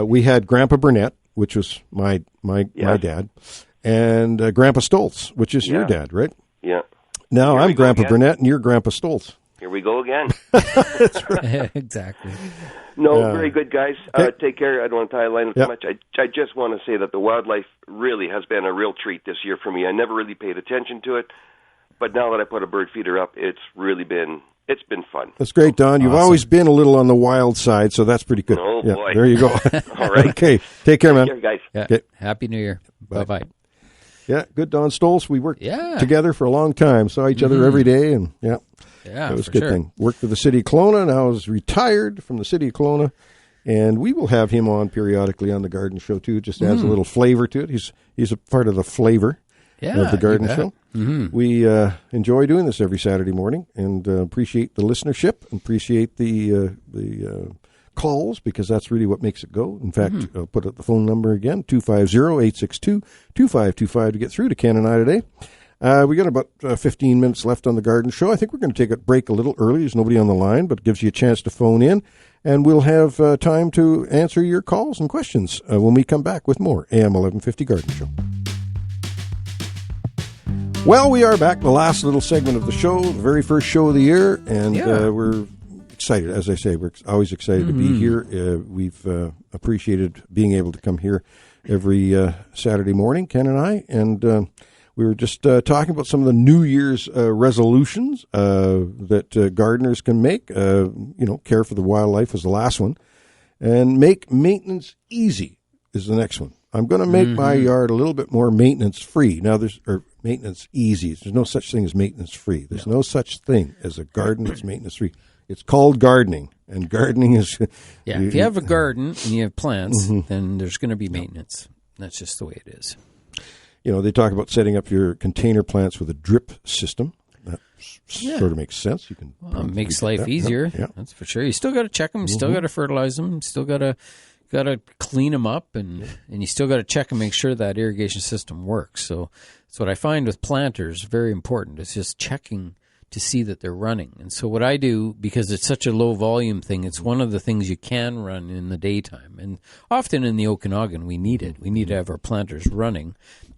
Speaker 1: we had Grandpa Burnett, which was my dad, and Grandpa Stoltz, which is your dad, right?
Speaker 10: Yeah.
Speaker 1: Now I'm Grandpa Burnett, and you're Grandpa Stoltz.
Speaker 10: Here we go again.
Speaker 1: That's right.
Speaker 2: Exactly.
Speaker 10: No, very good, guys. Take care. I don't want to tie a line too much. I just want to say that the wildlife really has been a real treat this year for me. I never really paid attention to it, but now that I put a bird feeder up, it's been fun.
Speaker 1: That's great, Don. You've always been a little on the wild side, so that's pretty good.
Speaker 10: Oh, boy.
Speaker 1: There you go.
Speaker 10: All right.
Speaker 1: Okay. Take care, man.
Speaker 10: Take care, guys.
Speaker 2: Yeah.
Speaker 1: Okay.
Speaker 2: Happy New Year. Bye-bye.
Speaker 1: Yeah, good, Don Stoltz. We worked together for a long time, saw each other every day, and that was a good thing. Worked for the city of Kelowna, now is retired from the city of Kelowna, and we will have him on periodically on the garden show, too. Just adds a little flavor to it. He's a part of the flavor of the garden show. We enjoy doing this every Saturday morning and appreciate the listenership, appreciate the calls, because that's really what makes it go. In fact, I'll put up the phone number again, 250-862-2525 to get through to Ken and I today. We got about 15 minutes left on the garden show. I think we're going to take a break a little early. There's nobody on the line, but it gives you a chance to phone in, and we'll have time to answer your calls and questions when we come back with more AM 1150 Garden Show. Well, we are back, the last little segment of the show, the very first show of the year, and we're excited. As I say, we're always excited to be here. We've appreciated being able to come here every Saturday morning, Ken and I, and we were just talking about some of the New Year's resolutions that gardeners can make. Care for the wildlife was the last one, and make maintenance easy is the next one. I'm going to make my yard a little bit more maintenance free. Now, maintenance easy. There's no such thing as maintenance free. There's no such thing as a garden that's maintenance free. It's called gardening, and gardening is...
Speaker 2: if you have a garden and you have plants, then there's going to be maintenance. That's just the way it is.
Speaker 1: They talk about setting up your container plants with a drip system. That sort of makes sense. You can
Speaker 2: it makes life easier. Yeah. That's for sure. You still got to check them. You still got to fertilize them. You still got to got to clean them up, and you still got to check and make sure that irrigation system works. So that's what I find with planters, very important. It's just checking to see that they're running. And so what I do, because it's such a low volume thing, it's one of the things you can run in the daytime. And often in the Okanagan, we need it. We need to have our planters running,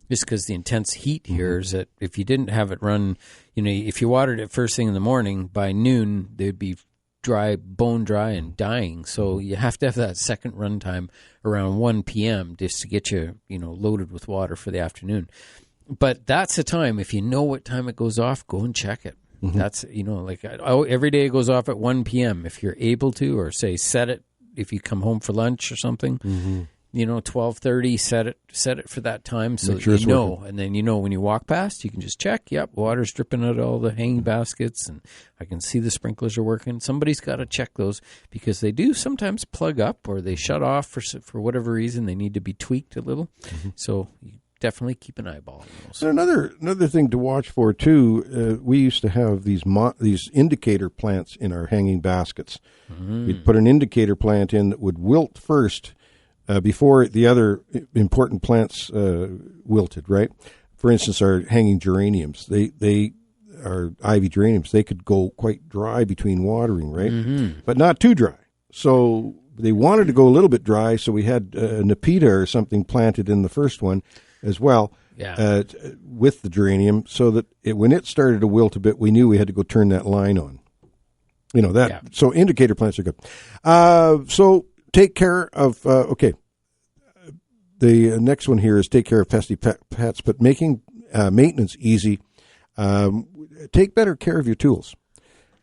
Speaker 2: just because the intense heat here is that if you didn't have it run, if you watered it first thing in the morning, by noon, they'd be dry, bone dry and dying. So you have to have that second run time around 1 p.m. just to get you, loaded with water for the afternoon. But that's the time, if you know what time it goes off, go and check it. That's, every day it goes off at 1 p.m. If you're able to, or say set it if you come home for lunch or something, 12:30, set it for that time so that you know. Working. And then, when you walk past, you can just check, yep, water's dripping out of all the hanging baskets, and I can see the sprinklers are working. Somebody's got to check those, because they do sometimes plug up or they shut off for whatever reason. They need to be tweaked a little. So you definitely keep an eyeball on those.
Speaker 1: And another thing to watch for too. We used to have these indicator plants in our hanging baskets. We'd put an indicator plant in that would wilt first before the other important plants wilted. Right. For instance, our hanging geraniums. They are ivy geraniums. They could go quite dry between watering. Right, but not too dry. So they wanted to go a little bit dry. So we had Nepeta or something planted in the first one as well, with the geranium, so that when it started to wilt a bit, we knew we had to go turn that line on. So indicator plants are good. So take care of, the next one here is take care of pesky pets, but making maintenance easy. Take better care of your tools.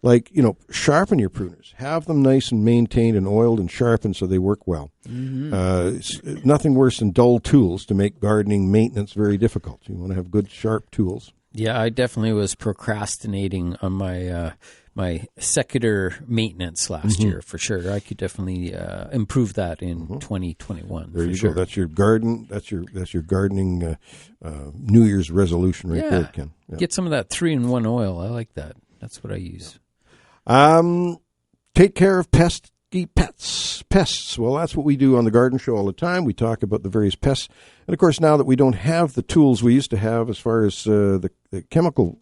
Speaker 1: Like, sharpen your pruners. Have them nice and maintained and oiled and sharpened so they work well. It's nothing worse than dull tools to make gardening maintenance very difficult. You want to have good, sharp tools. Yeah,
Speaker 2: I definitely was procrastinating on my my secular maintenance last year, for sure. I could definitely improve that in 2021.
Speaker 1: There you
Speaker 2: go.
Speaker 1: That's your garden. That's your gardening New Year's resolution right there, Ken. Yeah.
Speaker 2: Get some of that 3-in-1 oil. I like that. That's what I use.
Speaker 1: Take care of pesky pests. Well, that's what we do on the garden show all the time. We talk about the various pests. And, of course, now that we don't have the tools we used to have as far as the chemical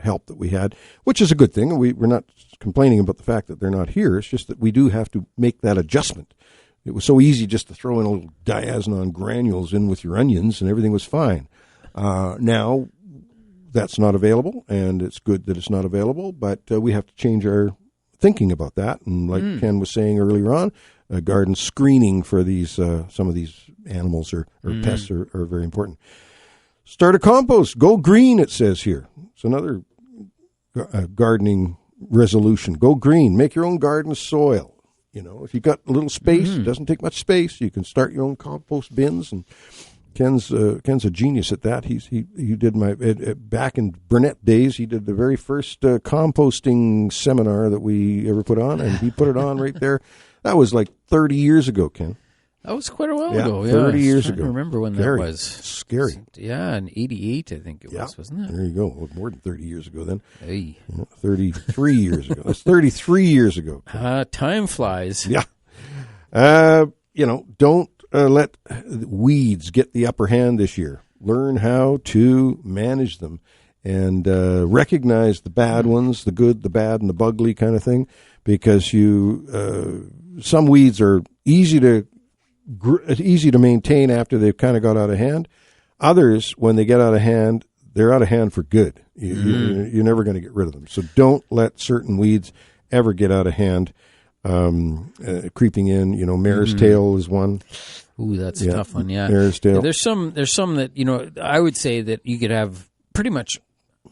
Speaker 1: help that we had, which is a good thing. We're not complaining about the fact that they're not here. It's just that we do have to make that adjustment. It was so easy just to throw in a little diazinon granules in with your onions and everything was fine. Now that's not available, and it's good that it's not available, but we have to change our thinking about that. And like Ken was saying earlier on, garden screening for these some of these animals or pests are very important. Start a compost. Go green, it says here. It's another gardening resolution. Go green. Make your own garden soil. If you've got a little space, it doesn't take much space, you can start your own compost bins. And Ken's a genius at that. He did back in Burnett days. He did the very first composting seminar that we ever put on, and he put it on right there. That was like 30 years ago, Ken.
Speaker 2: That was quite a while ago.
Speaker 1: 30 years ago.
Speaker 2: I remember when that was.
Speaker 1: Scary.
Speaker 2: Yeah, in 88, I think it was, wasn't it?
Speaker 1: There you go. Well, more than 30 years ago then.
Speaker 2: Hey.
Speaker 1: 33 years ago. That's 33 years ago.
Speaker 2: Time flies.
Speaker 1: Yeah. Don't let weeds get the upper hand this year. Learn how to manage them and recognize the bad ones, the good, the bad, and the bugly kind of thing, because some weeds are easy to maintain after they've kind of got out of hand. Others, when they get out of hand, they're out of hand for good. You're never going to get rid of them. So don't let certain weeds ever get out of hand. Creeping in, mare's tail is one.
Speaker 2: Ooh, that's a tough one. Yeah,
Speaker 1: mare's tail.
Speaker 2: There's some that I would say that you could have pretty much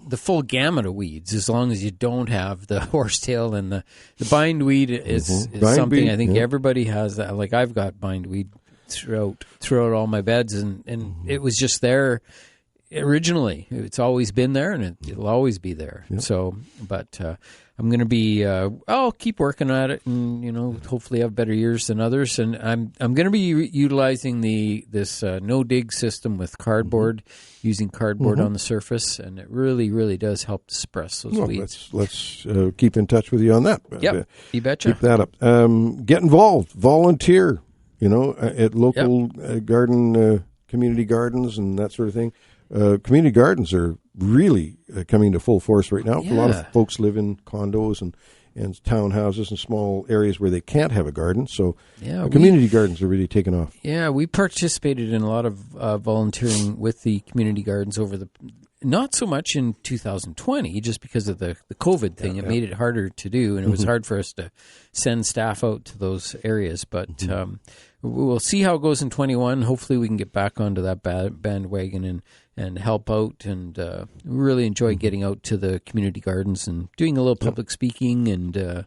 Speaker 2: the full gamut of weeds as long as you don't have the horsetail and the bindweed is something I think everybody has. That. Like I've got bindweed throughout all my beds, and it was just there originally. It's always been there, and it'll always be there. Yep. So, but I'm going to be. I'll keep working at it, and hopefully have better years than others. And I'm going to be utilizing this no dig system with cardboard, using cardboard on the surface, and it really, really does help to suppress those weeds.
Speaker 1: Let's keep in touch with you on that.
Speaker 2: Yep, you betcha.
Speaker 1: Keep that up. Get involved. Volunteer. at local garden, community gardens and that sort of thing. Community gardens are really coming to full force right now.
Speaker 2: Yeah.
Speaker 1: A lot of folks live in condos and townhouses and small areas where they can't have a garden. So community gardens are really taking off.
Speaker 2: Yeah, we participated in a lot of volunteering with the community gardens not so much in 2020, just because of the COVID thing. It made it harder to do, and it was hard for us to send staff out to those areas. But we'll see how it goes in 21. Hopefully we can get back onto that bandwagon and help out. And we really enjoy getting out to the community gardens and doing a little public speaking and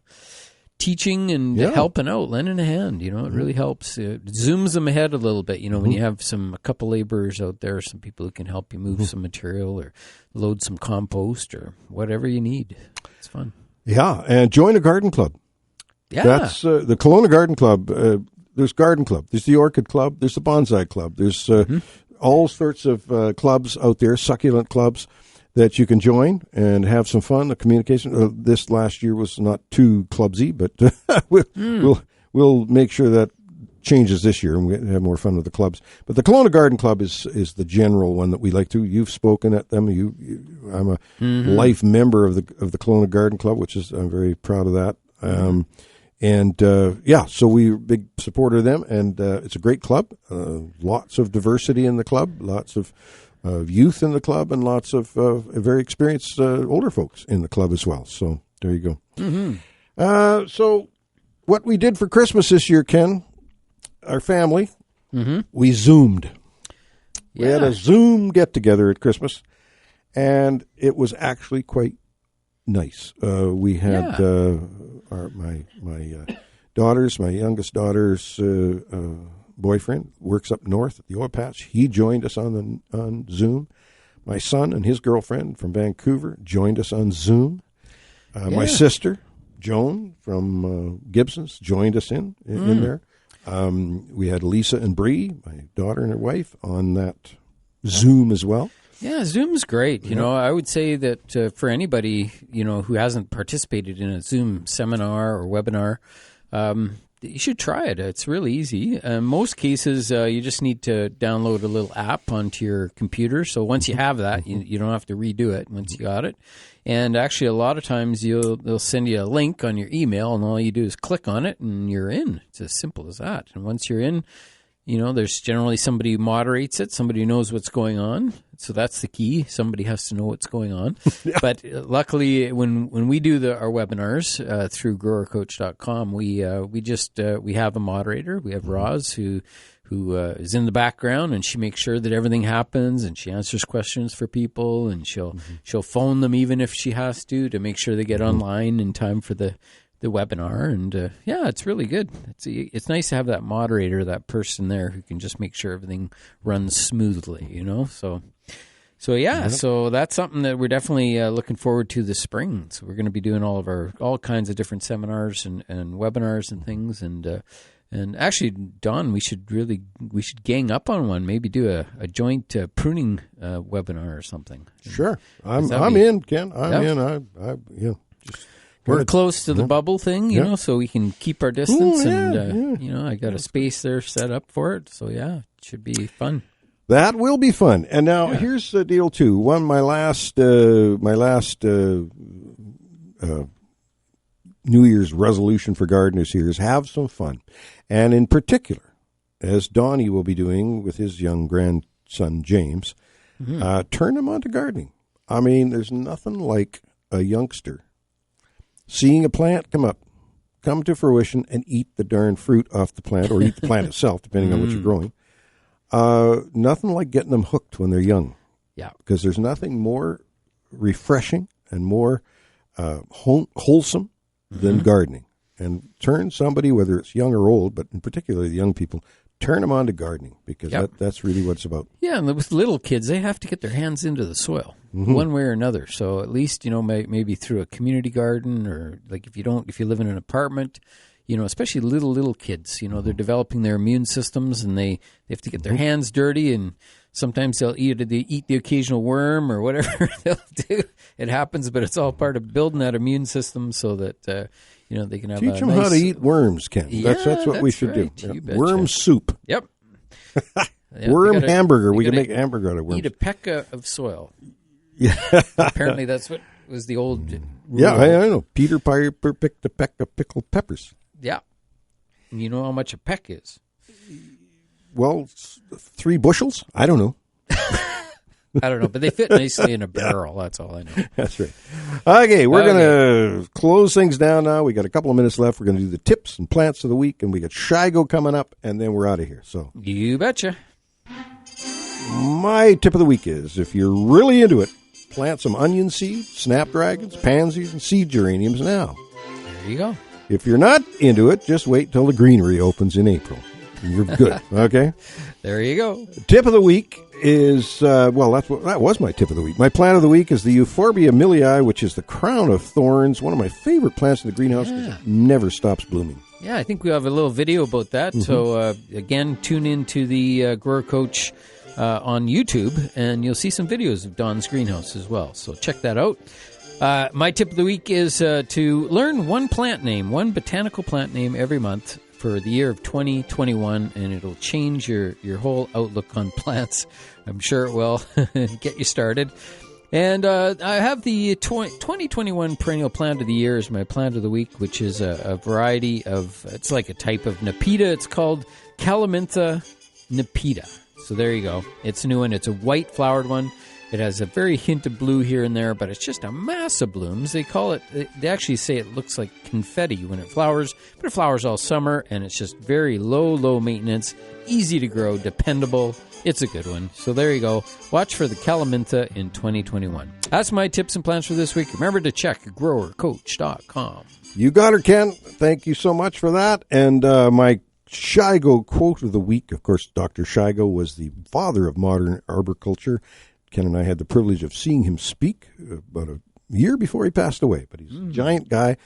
Speaker 2: teaching and helping out, lending a hand. It really helps. It zooms them ahead a little bit. When you have a couple laborers out there, some people who can help you move some material or load some compost or whatever you need. It's fun. Yeah,
Speaker 1: and join a garden club.
Speaker 2: Yeah.
Speaker 1: That's the Kelowna Garden Club. There's Garden Club. There's the Orchid Club. There's the Bonsai Club. There's all sorts of clubs out there, succulent clubs, that you can join and have some fun. The communication this last year was not too clubsy, but we'll make sure that changes this year and we have more fun with the clubs. But the Kelowna Garden Club is the general one that we like to. You've spoken at them. I'm a life member of the Kelowna Garden Club, which is I'm very proud of that. So we're a big supporter of them, and it's a great club. Lots of diversity in the club, lots of youth in the club, and lots of very experienced older folks in the club as well. So there you go. So what we did for Christmas this year, Ken, our family, we Zoomed. We had a Zoom get-together at Christmas, and it was actually quite nice. We had my daughters, my youngest daughter's boyfriend works up north at the oil patch. He joined us on Zoom. My son and his girlfriend from Vancouver joined us on Zoom. My sister, Joan from Gibson's, joined us in there. We had Lisa and Bree, my daughter and her wife, on that Zoom as well.
Speaker 2: Yeah, Zoom's great. I would say that for anybody, who hasn't participated in a Zoom seminar or webinar, you should try it. It's really easy. In most cases, you just need to download a little app onto your computer. So once you have that, you don't have to redo it once you got it. And actually, a lot of times they'll send you a link on your email, and all you do is click on it, and you're in. It's as simple as that. And once you're in, there's generally somebody who moderates it, somebody who knows what's going on. So that's the key. Somebody has to know what's going on. But luckily, when we do our webinars through growercoach.com, we have a moderator. We have Roz who is in the background, and she makes sure that everything happens, and she answers questions for people, and she'll phone them even if she has to make sure they get online in time for the webinar. And it's really good. It's nice to have that moderator, that person there who can just make sure everything runs smoothly, So that's something that we're definitely looking forward to this spring. So we're going to be doing all kinds of different seminars and webinars and things. And actually, Don, we should gang up on one. Maybe do a joint pruning webinar or something.
Speaker 1: Sure, I'm in, Ken. I'm in.
Speaker 2: We're close to the bubble thing, so we can keep our distance. I got a space there set up for it. So it should be fun.
Speaker 1: That will be fun. And now here's the deal too. My last New Year's resolution for gardeners here is have some fun. And in particular, as Donnie will be doing with his young grandson, James, turn him on to gardening. I mean, there's nothing like a youngster seeing a plant come to fruition and eat the darn fruit off the plant, or eat the plant itself, depending on what you're growing. Nothing like getting them hooked when they're young.
Speaker 2: Yeah.
Speaker 1: Because there's nothing more refreshing and more wholesome than gardening. And turn somebody, whether it's young or old, but in particular the young people, turn them on to gardening, because that's really what it's about. Yeah,
Speaker 2: and with little kids, they have to get their hands into the soil one way or another. So at least, maybe through a community garden, or like if you live in an apartment, especially little kids, they're developing their immune systems, and they have to get their hands dirty, and sometimes they'll eat the occasional worm or whatever they'll do. It happens, but it's all part of building that immune system so that, they can have
Speaker 1: Teach them how to eat worms, Ken. That's what we should
Speaker 2: right.
Speaker 1: do. Yeah. Worm soup.
Speaker 2: Yep.
Speaker 1: Worm hamburger. We can make hamburger out of worms.
Speaker 2: Eat a peck of soil.
Speaker 1: Yeah.
Speaker 2: Apparently, that's what was the old rule.
Speaker 1: Yeah, I know. Peter Piper picked a peck of pickled peppers.
Speaker 2: Yeah. You know how much a peck is?
Speaker 1: Well, 3 bushels? I don't know.
Speaker 2: I don't know, but they fit nicely in a barrel. That's all I know.
Speaker 1: That's right. Okay, we're going to close things down now. We got a couple of minutes left. We're going to do the tips and plants of the week, and we got Shigo coming up, and then we're out of here. So
Speaker 2: you betcha.
Speaker 1: My tip of the week is, if you're really into it, plant some onion seeds, snapdragons, pansies, and seed geraniums now.
Speaker 2: There you go.
Speaker 1: If you're not into it, just wait till the greenery opens in April. You're good. Okay?
Speaker 2: There you go.
Speaker 1: Tip of the week is, that was my tip of the week. My plant of the week is the Euphorbia millii, which is the crown of thorns, one of my favorite plants in the greenhouse because it never stops blooming.
Speaker 2: Yeah, I think we have a little video about that. Mm-hmm. So, again, tune in to the Grower Coach on YouTube, and you'll see some videos of Don's greenhouse as well. So check that out. My tip of the week is to learn one botanical plant name every month for the year of 2021, and it'll change your whole outlook on plants. I'm sure it will. Get you started. And I have the 2021 perennial plant of the year as my plant of the week, which is a variety of, it's like a type of Nepeta. It's called Calamintha Nepeta. So there you go. It's a new one. It's a white flowered one. It has a very hint of blue here and there, but it's just a mass of blooms. They actually say it looks like confetti when it flowers, but it flowers all summer, and it's just very low maintenance, easy to grow, dependable. It's a good one. So there you go. Watch for the Calamintha in 2021. That's my tips and plans for this week. Remember to check growercoach.com.
Speaker 1: You got her, Ken. Thank you so much for that. And my Shigo quote of the week, of course, Dr. Shigo was the father of modern arboriculture. Ken and I had the privilege of seeing him speak about a year before he passed away, but he's a giant guy.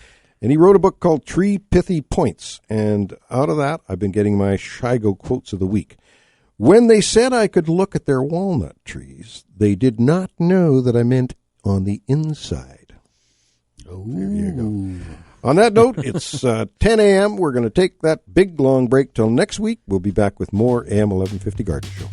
Speaker 1: And he wrote a book called Tree Pithy Points. And out of that, I've been getting my Shigo quotes of the week. When they said I could look at their walnut trees, they did not know that I meant on the inside.
Speaker 2: Oh,
Speaker 1: there you go. On that note, it's 10 a.m. We're going to take that big, long break till next week. We'll be back with more AM 1150 Garden Show.